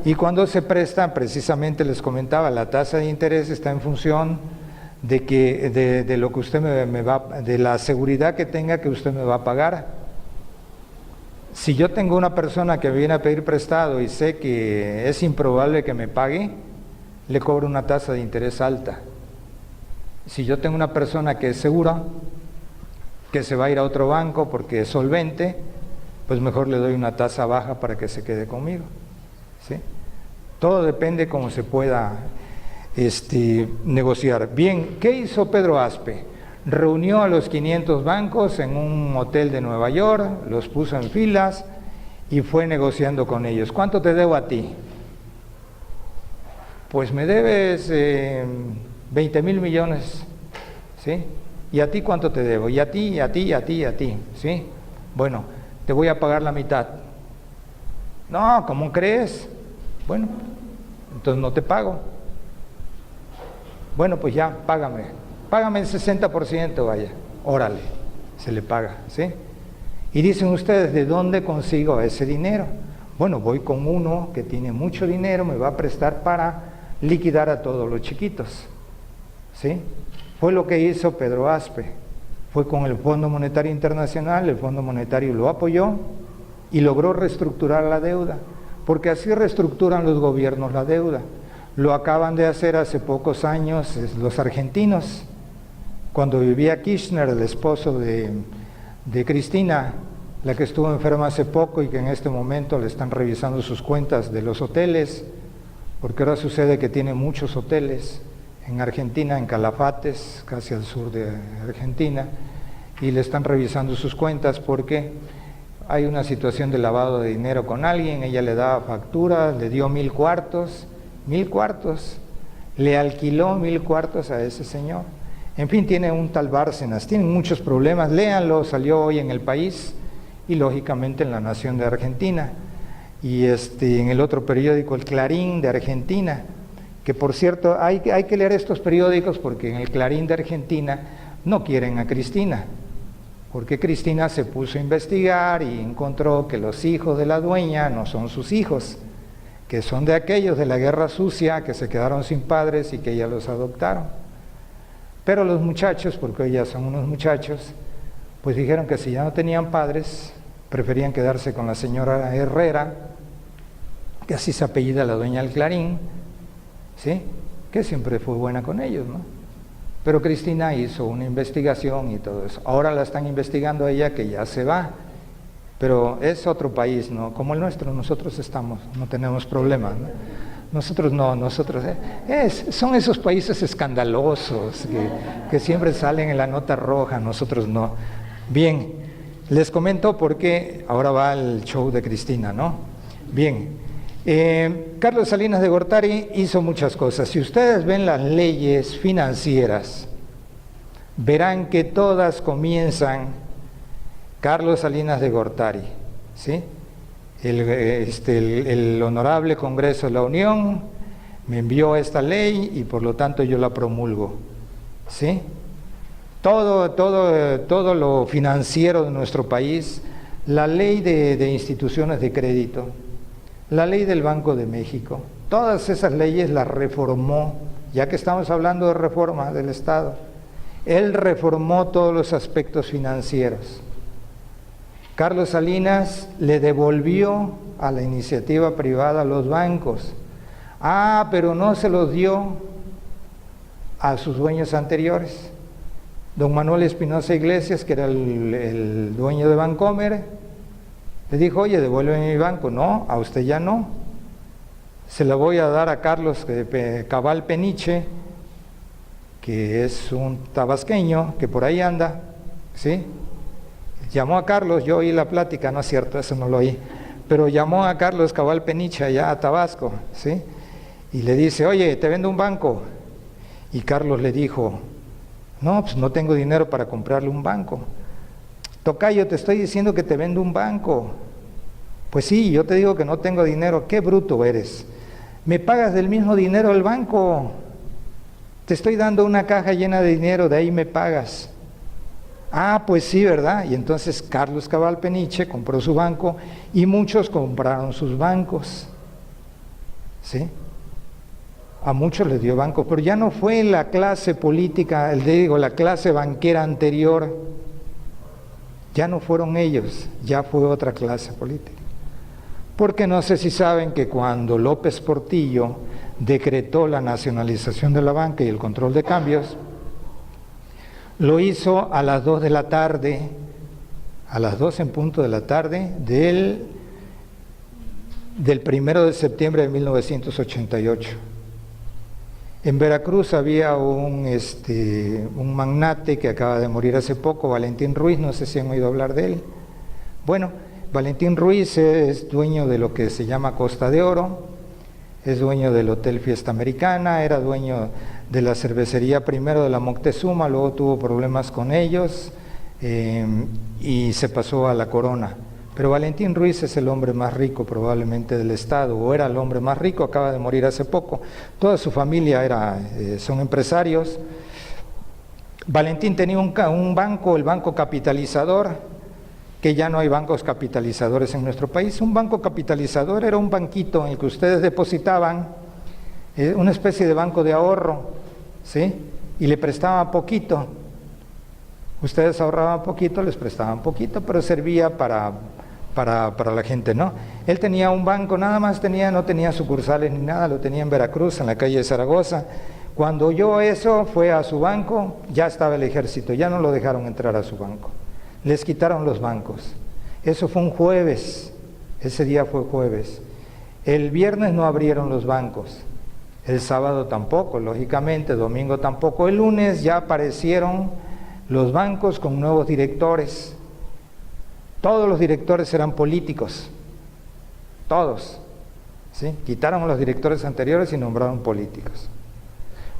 Y cuando se presta, precisamente les comentaba, la tasa de interés está en función de lo que usted me va, de la seguridad que tenga que usted me va a pagar. Si yo tengo una persona que viene a pedir prestado y sé que es improbable que me pague, le cobro una tasa de interés alta. Si yo tengo una persona que es segura, que se va a ir a otro banco porque es solvente, pues mejor le doy una tasa baja para que se quede conmigo, ¿sí? Todo depende cómo se pueda negociar. Bien, ¿qué hizo Pedro Aspe? Reunió a los 500 bancos en un hotel de Nueva York, los puso en filas y fue negociando con ellos. ¿Cuánto te debo a ti? Pues me debes 20,000 millones, ¿sí? ¿Y a ti cuánto te debo? Y a ti, y a ti, y a ti, y a ti, ¿sí? Bueno, te voy a pagar la mitad. No, ¿cómo crees? Bueno, entonces no te pago. Bueno, pues ya, págame el 60%, vaya, órale, se le paga, ¿sí? Y dicen ustedes, ¿de dónde consigo ese dinero? Bueno, voy con uno que tiene mucho dinero, me va a prestar para liquidar a todos los chiquitos, ¿sí? Fue lo que hizo Pedro Aspe, fue con el Fondo Monetario Internacional, el Fondo Monetario lo apoyó y logró reestructurar la deuda, porque así reestructuran los gobiernos la deuda. Lo acaban de hacer hace pocos años los argentinos, cuando vivía Kirchner, el esposo de Cristina, la que estuvo enferma hace poco y que en este momento le están revisando sus cuentas de los hoteles, porque ahora sucede que tiene muchos hoteles en Argentina, en Calafates, casi al sur de Argentina, y le están revisando sus cuentas porque hay una situación de lavado de dinero con alguien, ella le daba facturas, le dio 1,000 cuartos, 1,000 cuartos, le alquiló 1,000 cuartos a ese señor. En fin, tiene un tal Bárcenas, tiene muchos problemas, léanlo, salió hoy en El País y lógicamente en La Nación de Argentina, y en el otro periódico, El Clarín de Argentina, que por cierto, hay que leer estos periódicos porque en El Clarín de Argentina no quieren a Cristina, porque Cristina se puso a investigar y encontró que los hijos de la dueña no son sus hijos, que son de aquellos de la guerra sucia que se quedaron sin padres y que ella los adoptaron. Pero los muchachos, porque hoy ya son unos muchachos, pues dijeron que si ya no tenían padres, preferían quedarse con la señora Herrera, que así se apellida la dueña del Clarín, ¿sí? Que siempre fue buena con ellos, ¿no? Pero Cristina hizo una investigación y todo eso. Ahora la están investigando a ella, que ya se va, pero es otro país, ¿no? Como el nuestro, nosotros no tenemos problemas, ¿no? Nosotros no, son esos países escandalosos que siempre salen en la nota roja, nosotros no. Bien, les comento porque ahora va el show de Cristina, ¿no? Bien, Carlos Salinas de Gortari hizo muchas cosas. Si ustedes ven las leyes financieras, verán que todas comienzan Carlos Salinas de Gortari, ¿sí? El Honorable Congreso de la Unión me envió esta ley y por lo tanto yo la promulgo, ¿sí? Todo lo financiero de nuestro país, la ley de instituciones de crédito, la ley del Banco de México, todas esas leyes las reformó, ya que estamos hablando de reforma del Estado. Él reformó todos los aspectos financieros. Carlos Salinas le devolvió a la iniciativa privada los bancos. Pero no se los dio a sus dueños anteriores. Don Manuel Espinosa Iglesias, que era el dueño de Bancomer, le dijo, oye, devuélveme mi banco. No, a usted ya no. Se la voy a dar a Carlos Cabal Peniche, que es un tabasqueño que por ahí anda, ¿sí? Llamó a Carlos, yo oí la plática, no es cierto, eso no lo oí, pero llamó a Carlos Cabal Peniche allá a Tabasco, ¿sí? Y le dice, oye, te vendo un banco. Y Carlos le dijo, no, pues no tengo dinero para comprarle un banco. Tocayo, te estoy diciendo que te vendo un banco. Pues sí, yo te digo que no tengo dinero. Qué bruto eres. Me pagas del mismo dinero del banco. Te estoy dando una caja llena de dinero, de ahí me pagas. Pues sí, ¿verdad? Y entonces Carlos Cabal Peniche compró su banco y muchos compraron sus bancos, ¿sí? A muchos les dio bancos, pero ya no fue la clase política, la clase banquera anterior, ya no fueron ellos, ya fue otra clase política. Porque no sé si saben que cuando López Portillo decretó la nacionalización de la banca y el control de cambios, lo hizo a las 2 de la tarde, a las 2 en punto de la tarde del 1 de septiembre de 1988. En Veracruz había un magnate que acaba de morir hace poco, Valentín Ruiz, no sé si han oído hablar de él. Bueno, Valentín Ruiz es dueño de lo que se llama Costa de Oro, es dueño del Hotel Fiesta Americana, era dueño de la cervecería primero de la Moctezuma, luego tuvo problemas con ellos y se pasó a la Corona. Pero Valentín Ruiz es el hombre más rico probablemente del estado, o era el hombre más rico, acaba de morir hace poco. Toda su familia son empresarios. Valentín tenía un banco, el Banco Capitalizador, que ya no hay bancos capitalizadores en nuestro país. Un banco capitalizador era un banquito en el que ustedes depositaban, una especie de banco de ahorro, ¿sí? Y le prestaban poquito. Ustedes ahorraban poquito, les prestaban poquito, pero servía para la gente, ¿no? Él tenía un banco, nada más no tenía sucursales ni nada, lo tenía en Veracruz, en la calle de Zaragoza. Cuando oyó eso, fue a su banco, ya estaba el ejército, ya no lo dejaron entrar a su banco. Les quitaron los bancos. Eso fue un jueves, ese día fue jueves. El viernes no abrieron los bancos, el sábado tampoco, lógicamente, domingo tampoco. El lunes ya aparecieron los bancos con nuevos directores. Todos los directores eran políticos, todos, ¿sí? Quitaron a los directores anteriores y nombraron políticos.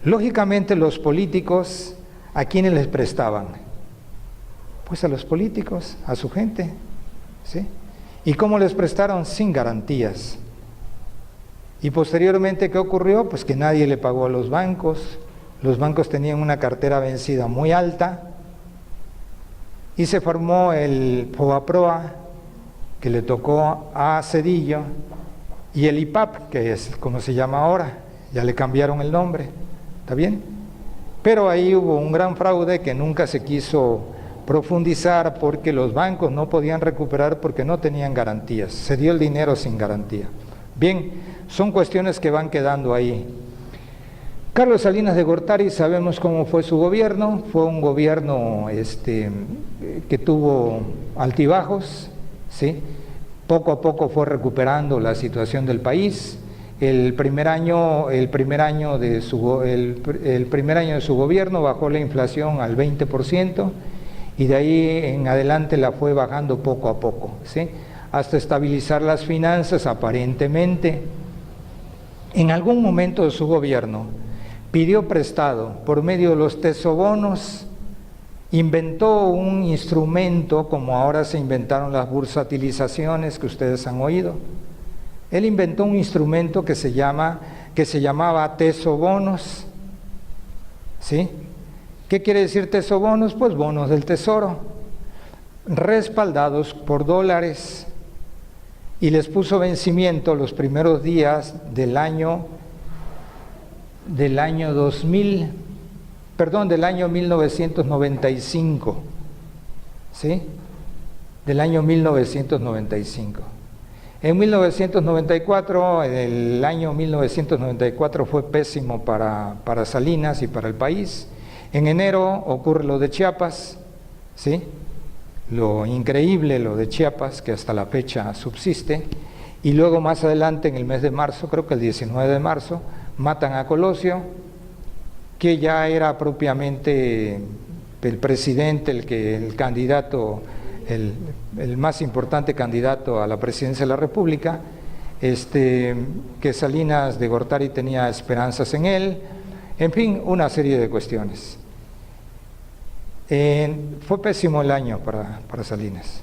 Lógicamente los políticos, ¿a quiénes les prestaban? Pues a los políticos, a su gente, ¿sí? ¿Y cómo les prestaron? Sin garantías. Y posteriormente, ¿qué ocurrió? Pues que nadie le pagó a los bancos tenían una cartera vencida muy alta, y se formó el FOBAPROA, que le tocó a Zedillo, y el IPAP, que es como se llama ahora, ya le cambiaron el nombre, ¿está bien? Pero ahí hubo un gran fraude que nunca se quiso profundizar porque los bancos no podían recuperar porque no tenían garantías, se dio el dinero sin garantía. Bien, son cuestiones que van quedando ahí. Carlos Salinas de Gortari, sabemos cómo fue su gobierno, fue un gobierno que tuvo altibajos, ¿sí? Poco a poco fue recuperando la situación del país. El primer año de su gobierno bajó la inflación al 20% y de ahí en adelante la fue bajando poco a poco, ¿sí? Hasta estabilizar las finanzas aparentemente. En algún momento de su gobierno pidió prestado por medio de los tesobonos, inventó un instrumento como ahora se inventaron las bursatilizaciones que ustedes han oído. Él inventó un instrumento que se llamaba tesobonos, ¿sí? ¿Qué quiere decir tesobonos? Pues bonos del tesoro, respaldados por dólares, y les puso vencimiento los primeros días del año 1995, ¿sí? Del año 1995. En 1994, el año 1994 fue pésimo para Salinas y para el país. En enero ocurre lo de Chiapas, ¿sí? Lo increíble, lo de Chiapas, que hasta la fecha subsiste, y luego más adelante, en el mes de marzo, creo que el 19 de marzo, matan a Colosio, que ya era propiamente el presidente, el candidato, el más importante candidato a la presidencia de la República, que Salinas de Gortari tenía esperanzas en él, en fin, una serie de cuestiones. Fue pésimo el año para Salinas.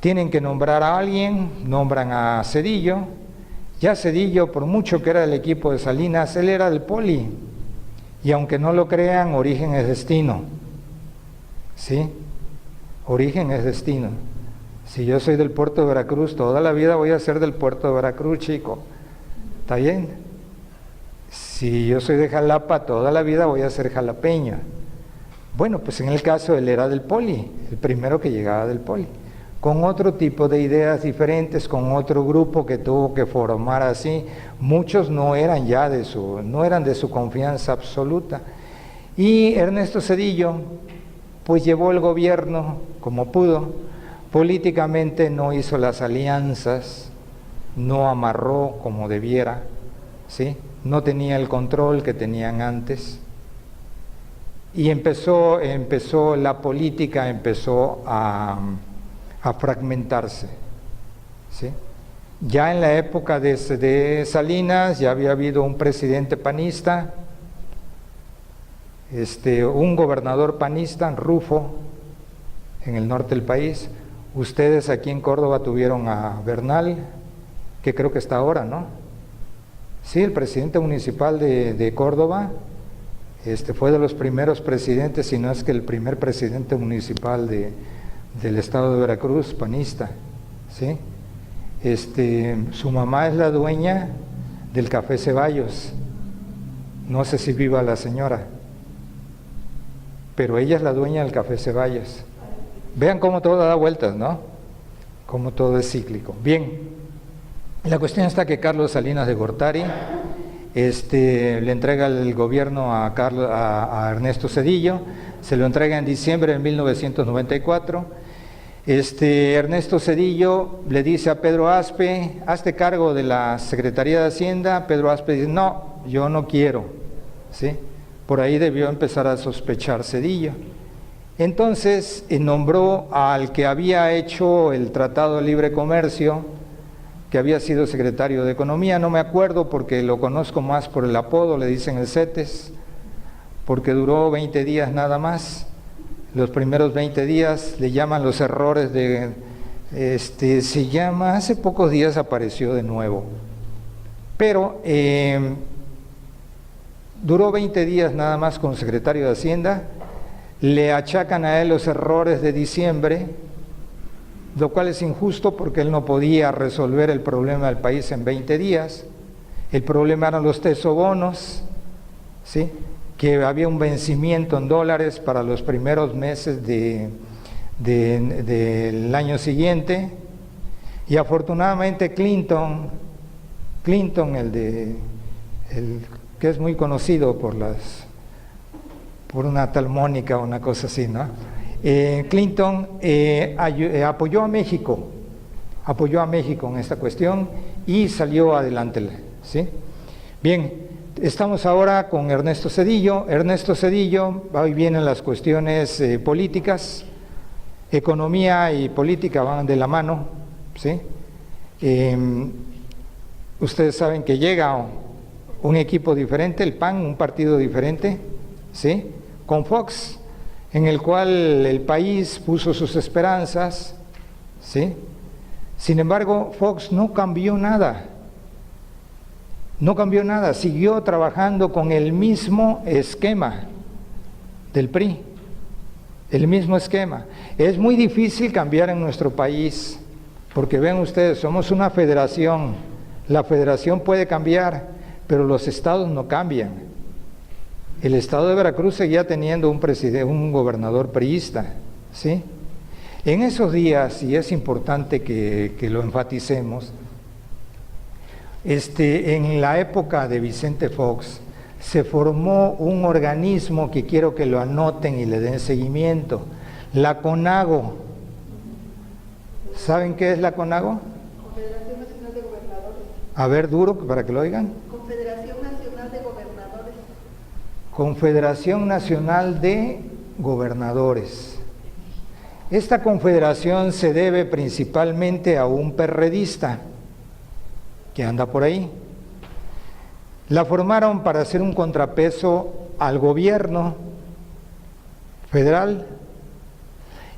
Tienen que nombrar a alguien, nombran a Zedillo. Ya Zedillo, por mucho que era del equipo de Salinas, él era del Poli, y aunque no lo crean, origen es destino, ¿sí? Origen es destino. Si yo soy del puerto de Veracruz, toda la vida voy a ser del puerto de Veracruz, chico. ¿Está bien? Si yo soy de Jalapa, toda la vida voy a ser jalapeño. Bueno, pues en el caso él era del Poli, el primero que llegaba del Poli, con otro tipo de ideas diferentes, con otro grupo que tuvo que formar así. Muchos no eran ya de su confianza absoluta. Y Ernesto Zedillo pues llevó el gobierno como pudo, políticamente no hizo las alianzas, no amarró como debiera, ¿sí? No tenía el control que tenían antes, y empezó la política, empezó a fragmentarse, ¿sí? Ya en la época de Salinas ya había habido un presidente panista, un gobernador panista, Rufo, en el norte del país. Ustedes aquí en Córdoba tuvieron a Bernal, que creo que está ahora, ¿no? Sí, el presidente municipal de Córdoba, fue de los primeros presidentes, si no es que el primer presidente municipal del estado de Veracruz, panista, ¿sí? Su mamá es la dueña del Café Ceballos, no sé si viva la señora, pero ella es la dueña del Café Ceballos. Vean cómo todo da vueltas, ¿no? Cómo todo es cíclico. Bien, la cuestión está que Carlos Salinas de Gortari le entrega el gobierno a Ernesto Zedillo, se lo entrega en diciembre de 1994. Ernesto Zedillo le dice a Pedro Aspe: hazte cargo de la Secretaría de Hacienda. Pedro Aspe dice: no, yo no quiero, ¿sí? Por ahí debió empezar a sospechar Zedillo. Entonces nombró al que había hecho el Tratado de Libre Comercio, que había sido secretario de Economía, no me acuerdo porque lo conozco más por el apodo, le dicen el CETES, porque duró 20 días nada más. Los primeros 20 días le llaman los errores hace pocos días apareció de nuevo, pero duró 20 días nada más como secretario de Hacienda. Le achacan a él los errores de diciembre, lo cual es injusto porque él no podía resolver el problema del país en 20 días. El problema eran los tesobonos, ¿sí? Que había un vencimiento en dólares para los primeros meses del año siguiente, y afortunadamente Clinton, el que es muy conocido por una tal Mónica o una cosa así, ¿no? Clinton apoyó a México en esta cuestión y salió adelante, ¿sí? Bien, estamos ahora con Ernesto Zedillo. Ernesto Zedillo, hoy vienen las cuestiones políticas, economía y política van de la mano, ¿sí? Ustedes saben que llega un equipo diferente, el PAN, un partido diferente, ¿sí? Con Fox, en el cual el país puso sus esperanzas, ¿sí? Sin embargo, Fox no cambió nada, siguió trabajando con el mismo esquema del PRI, el mismo esquema. Es muy difícil cambiar en nuestro país, porque ven ustedes, somos una federación, la federación puede cambiar, pero los estados no cambian. El estado de Veracruz seguía teniendo un gobernador priista, ¿sí? En esos días, y es importante que lo enfaticemos, en la época de Vicente Fox se formó un organismo que quiero que lo anoten y le den seguimiento, la CONAGO. ¿Saben qué es la CONAGO? Confederación Nacional de Gobernadores. A ver, duro, para que lo oigan. Confederación Nacional de Gobernadores. Confederación Nacional de Gobernadores. Esta confederación se debe principalmente a un perredista que anda por ahí. La formaron para hacer un contrapeso al gobierno federal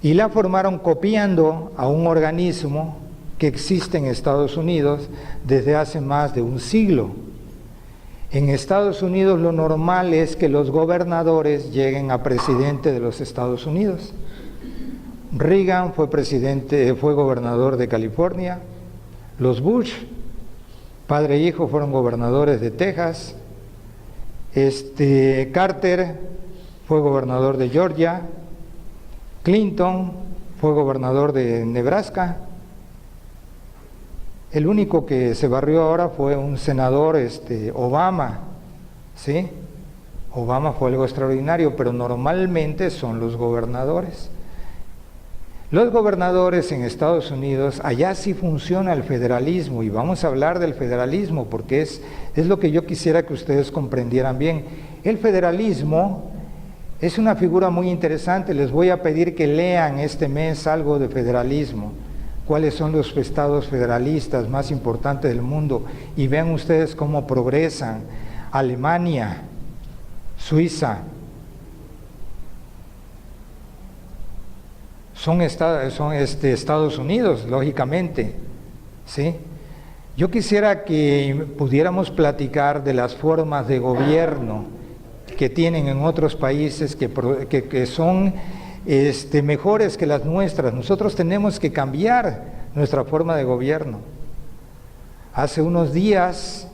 y la formaron copiando a un organismo que existe en Estados Unidos desde hace más de un siglo. En Estados Unidos lo normal es que los gobernadores lleguen a presidente de los Estados Unidos. Reagan fue gobernador de California. Los Bush, padre e hijo, fueron gobernadores de Texas. Carter fue gobernador de Georgia. Clinton fue gobernador de Nebraska. El único que se barrió ahora fue un senador, Obama, ¿sí? Obama fue algo extraordinario, pero normalmente son los gobernadores. Los gobernadores en Estados Unidos, allá sí funciona el federalismo, y vamos a hablar del federalismo porque es lo que yo quisiera que ustedes comprendieran bien. El federalismo es una figura muy interesante. Les voy a pedir que lean este mes algo de federalismo, cuáles son los estados federalistas más importantes del mundo, y vean ustedes cómo progresan. Alemania, Suiza, son Estados Unidos, lógicamente, ¿sí? Yo quisiera que pudiéramos platicar de las formas de gobierno que tienen en otros países que son mejores que las nuestras. Nosotros tenemos que cambiar nuestra forma de gobierno. Hace unos días,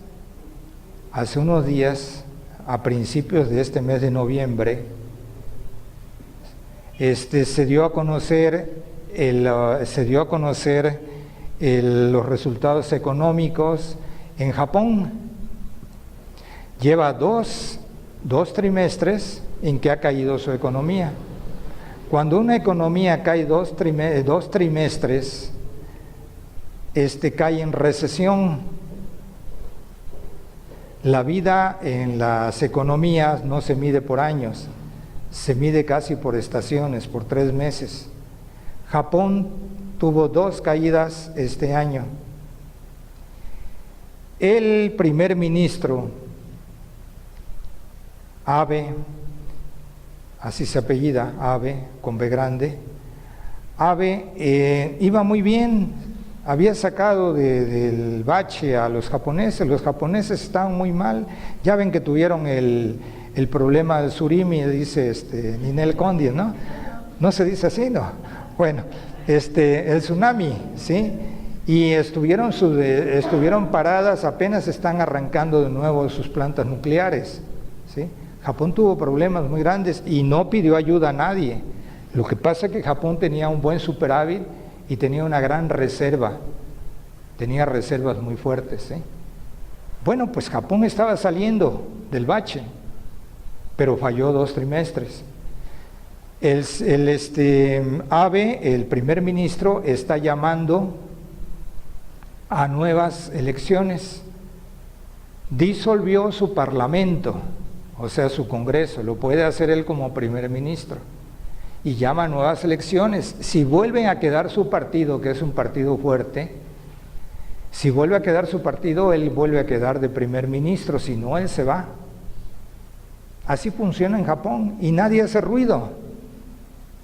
a principios de este mes de noviembre, se dio a conocer los resultados económicos en Japón. Lleva dos trimestres en que ha caído su economía. Cuando una economía cae dos trimestres, cae en recesión. La vida en las economías no se mide por años, se mide casi por estaciones, por 3 meses. Japón tuvo 2 caídas este año. El primer ministro, Abe, así se apellida, Abe, con B grande, Abe iba muy bien, había sacado del bache a los japoneses estaban muy mal, ya ven que tuvieron el problema del surimi, dice Ninel Conde, ¿no? No se dice así, ¿no? Bueno, el tsunami, ¿sí? Y estuvieron paradas, apenas están arrancando de nuevo sus plantas nucleares, ¿sí? Japón tuvo problemas muy grandes y no pidió ayuda a nadie. Lo que pasa es que Japón tenía un buen superávit y tenía una gran reserva, tenía reservas muy fuertes, ¿sí? Bueno, pues Japón estaba saliendo del bache, pero falló 2 trimestres. Abe, el primer ministro, está llamando a nuevas elecciones. Disolvió su parlamento, o sea, su Congreso, lo puede hacer él como primer ministro, y llama a nuevas elecciones. Si vuelven a quedar su partido, que es un partido fuerte, si vuelve a quedar su partido, él vuelve a quedar de primer ministro, si no, él se va. Así funciona en Japón, y nadie hace ruido,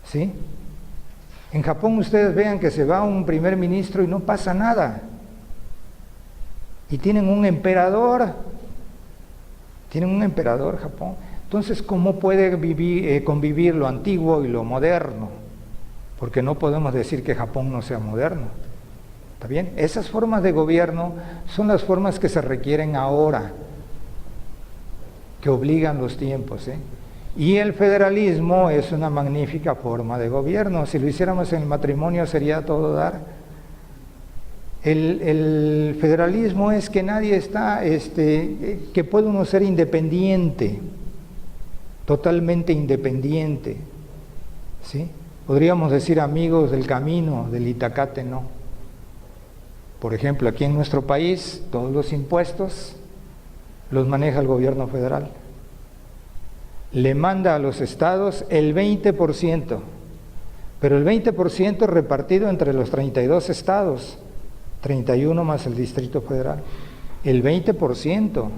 ¿sí? En Japón ustedes vean que se va un primer ministro y no pasa nada. Y tienen un emperador Japón. Entonces, ¿cómo puede convivir lo antiguo y lo moderno? Porque no podemos decir que Japón no sea moderno. ¿Está bien? Esas formas de gobierno son las formas que se requieren ahora, que obligan los tiempos, ¿eh? Y el federalismo es una magnífica forma de gobierno. Si lo hiciéramos en el matrimonio sería todo dar. El federalismo es que nadie está, que puede uno ser independiente, totalmente independiente, ¿sí? Podríamos decir amigos del camino, del itacate, no. Por ejemplo, aquí en nuestro país, todos los impuestos los maneja el gobierno federal. Le manda a los estados el 20%, pero el 20% repartido entre los 32 estados, 31 más el Distrito Federal, el 20%.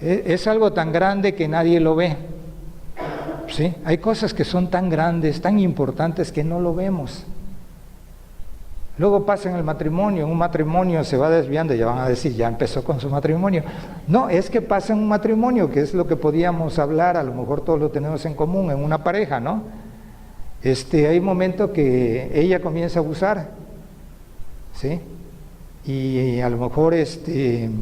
Es algo tan grande que nadie lo ve, ¿sí? Hay cosas que son tan grandes, tan importantes que no lo vemos. Luego pasa en el matrimonio, un matrimonio se va desviando, ya van a decir, ya empezó con su matrimonio. No, es que pasa en un matrimonio, que es lo que podíamos hablar, a lo mejor todos lo tenemos en común, en una pareja, ¿no? Hay un momento que ella comienza a abusar, ¿sí? Y a lo mejor,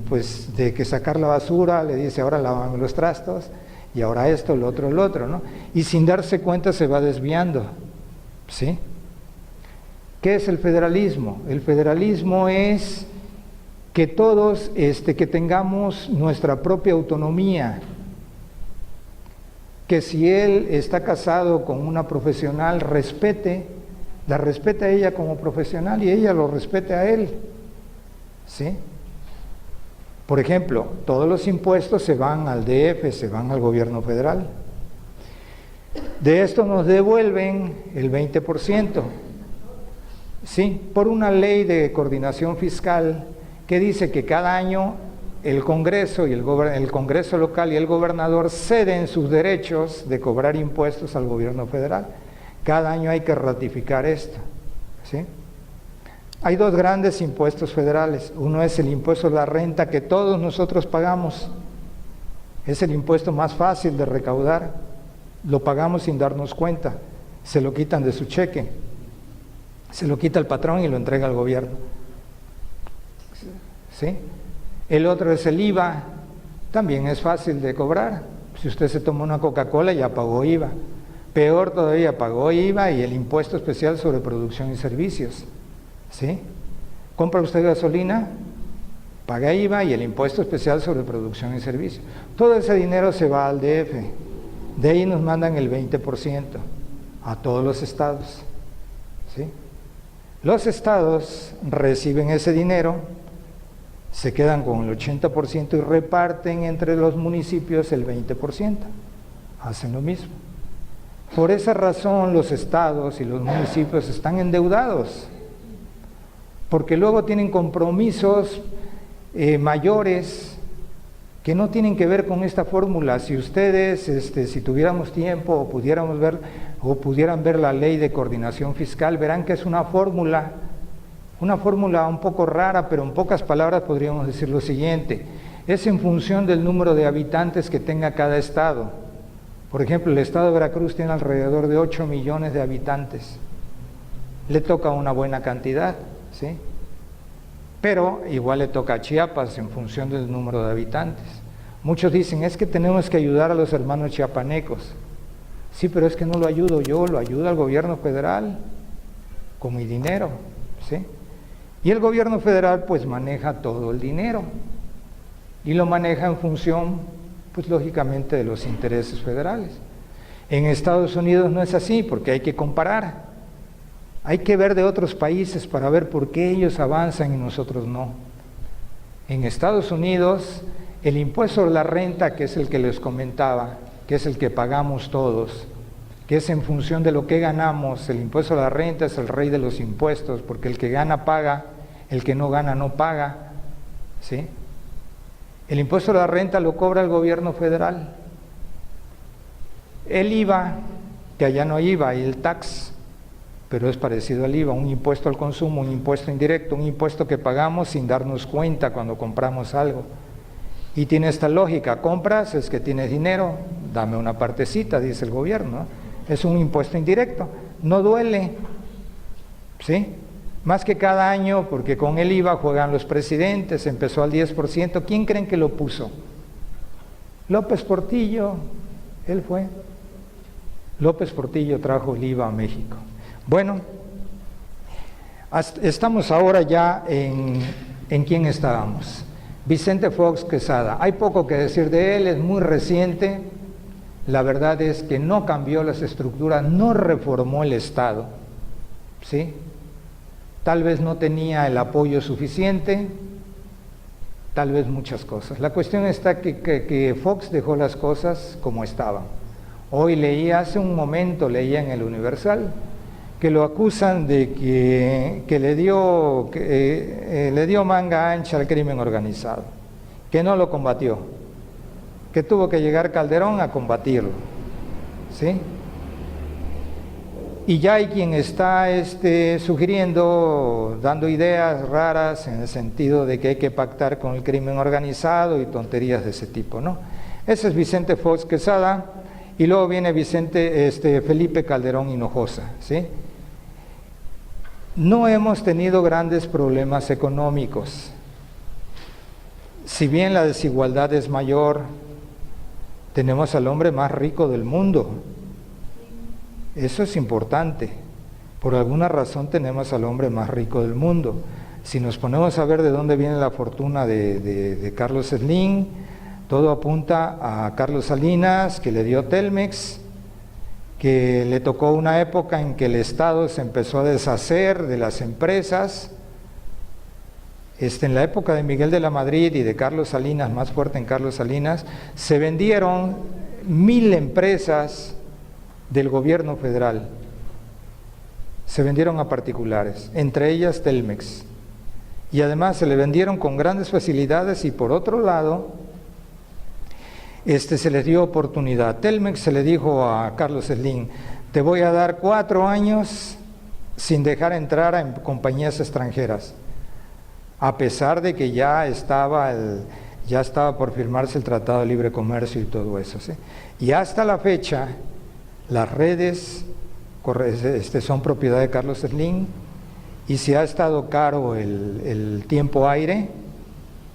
pues de que sacar la basura, le dice, ahora lávame los trastos, y ahora esto, lo otro, ¿no? Y sin darse cuenta se va desviando, ¿sí? ¿Qué es el federalismo? El federalismo es que todos, que tengamos nuestra propia autonomía, que si él está casado con una profesional, la respete a ella como profesional y ella lo respete a él, ¿sí? Por ejemplo, todos los impuestos se van al DF, se van al gobierno federal. De esto nos devuelven el 20%. Sí, por una ley de coordinación fiscal que dice que cada año el Congreso y el Congreso local y el gobernador ceden sus derechos de cobrar impuestos al gobierno federal. Cada año hay que ratificar esto, ¿sí? Hay dos grandes impuestos federales. Uno es el impuesto a la renta que todos nosotros pagamos. Es el impuesto más fácil de recaudar. Lo pagamos sin darnos cuenta. Se lo quitan de su cheque. Se lo quita el patrón y lo entrega al gobierno, ¿sí? El otro es el IVA, también es fácil de cobrar. Si usted se toma una Coca-Cola ya pagó IVA. Peor todavía, pagó IVA y el impuesto especial sobre producción y servicios, ¿sí? Compra usted gasolina, paga IVA y el impuesto especial sobre producción y servicios. Todo ese dinero se va al DF. De ahí nos mandan el 20% a todos los estados, ¿sí? Los estados reciben ese dinero, se quedan con el 80% y reparten entre los municipios el 20%. Hacen lo mismo. Por esa razón los estados y los municipios están endeudados, porque luego tienen compromisos mayores que no tienen que ver con esta fórmula. Si ustedes, si tuviéramos tiempo o pudieran ver la ley de coordinación fiscal, verán que es una fórmula un poco rara, pero en pocas palabras podríamos decir lo siguiente: es en función del número de habitantes que tenga cada estado. Por ejemplo, el estado de Veracruz tiene alrededor de 8 millones de habitantes. Le toca una buena cantidad, ¿sí? Pero igual le toca a Chiapas en función del número de habitantes. Muchos dicen, es que tenemos que ayudar a los hermanos chiapanecos. Sí, pero es que no lo ayudo yo, lo ayuda el gobierno federal con mi dinero, ¿sí? Y el gobierno federal pues maneja todo el dinero y lo maneja en función, pues lógicamente, de los intereses federales. En Estados Unidos no es así, porque hay que comparar. Hay que ver de otros países para ver por qué ellos avanzan y nosotros no. En Estados Unidos, el impuesto a la renta, que es el que les comentaba, que es el que pagamos todos, que es en función de lo que ganamos, el impuesto a la renta es el rey de los impuestos, porque el que gana paga, el que no gana no paga, ¿sí? El impuesto a la renta lo cobra el gobierno federal. El IVA, que allá no hay IVA, y el tax, pero es parecido al IVA, un impuesto al consumo, un impuesto indirecto, un impuesto que pagamos sin darnos cuenta cuando compramos algo. Y tiene esta lógica: compras, es que tienes dinero, dame una partecita, dice el gobierno, ¿no? Es un impuesto indirecto, no duele, ¿sí? Más que cada año, porque con el IVA juegan los presidentes, empezó al 10%, ¿quién creen que lo puso? López Portillo, él fue. López Portillo trajo el IVA a México. Bueno, estamos ahora ya en quién estábamos. Vicente Fox Quesada, hay poco que decir de él, es muy reciente. La verdad es que no cambió las estructuras, no reformó el Estado, ¿sí? Tal vez no tenía el apoyo suficiente, tal vez muchas cosas. La cuestión está que Fox dejó las cosas como estaban. Hoy leía, hace un momento leía en el Universal, que lo acusan de que le dio manga ancha al crimen organizado, que no lo combatió, que tuvo que llegar Calderón a combatirlo, ¿sí? Y ya hay quien está sugiriendo, dando ideas raras en el sentido de que hay que pactar con el crimen organizado y tonterías de ese tipo, ¿no? Ese es Vicente Fox Quesada, y luego viene Felipe Calderón Hinojosa, ¿sí? No hemos tenido grandes problemas económicos. Si bien la desigualdad es mayor, tenemos al hombre más rico del mundo. Eso es importante. Por alguna razón tenemos al hombre más rico del mundo. Si nos ponemos a ver de dónde viene la fortuna de Carlos Slim, todo apunta a Carlos Salinas, que le dio Telmex, que le tocó una época en que el Estado se empezó a deshacer de las empresas. En la época de Miguel de la Madrid y de Carlos Salinas, más fuerte en Carlos Salinas, se vendieron 1000 empresas del gobierno federal. Se vendieron a particulares, entre ellas Telmex. Y además se le vendieron con grandes facilidades, y por otro lado, se les dio oportunidad. Telmex se le dijo a Carlos Slim: te voy a dar 4 años sin dejar entrar a compañías extranjeras, a pesar de que ya estaba por firmarse el Tratado de Libre Comercio y todo eso, ¿sí? Y hasta la fecha, las redes son propiedad de Carlos Slim, y si ha estado caro el tiempo aire,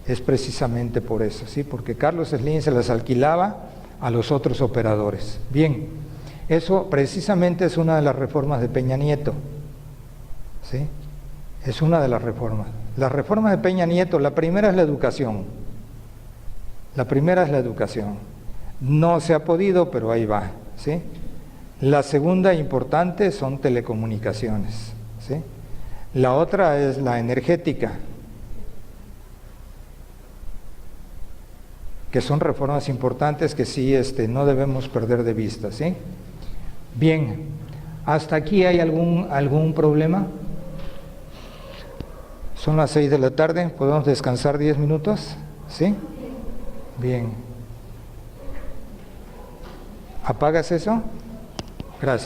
es precisamente por eso, ¿sí? Porque Carlos Slim se las alquilaba a los otros operadores. Bien, eso precisamente es una de las reformas de Peña Nieto, ¿sí? Es una de las reformas. Las reformas de Peña Nieto, la primera es la educación. La primera es la educación. No se ha podido, pero ahí va, ¿sí? La segunda importante son telecomunicaciones, ¿sí? La otra es la energética, que son reformas importantes que sí no debemos perder de vista, ¿sí? Bien, ¿hasta aquí hay algún problema? Son las 6 de la tarde, ¿podemos descansar 10 minutos? ¿Sí? Bien. ¿Apagas eso? Gracias.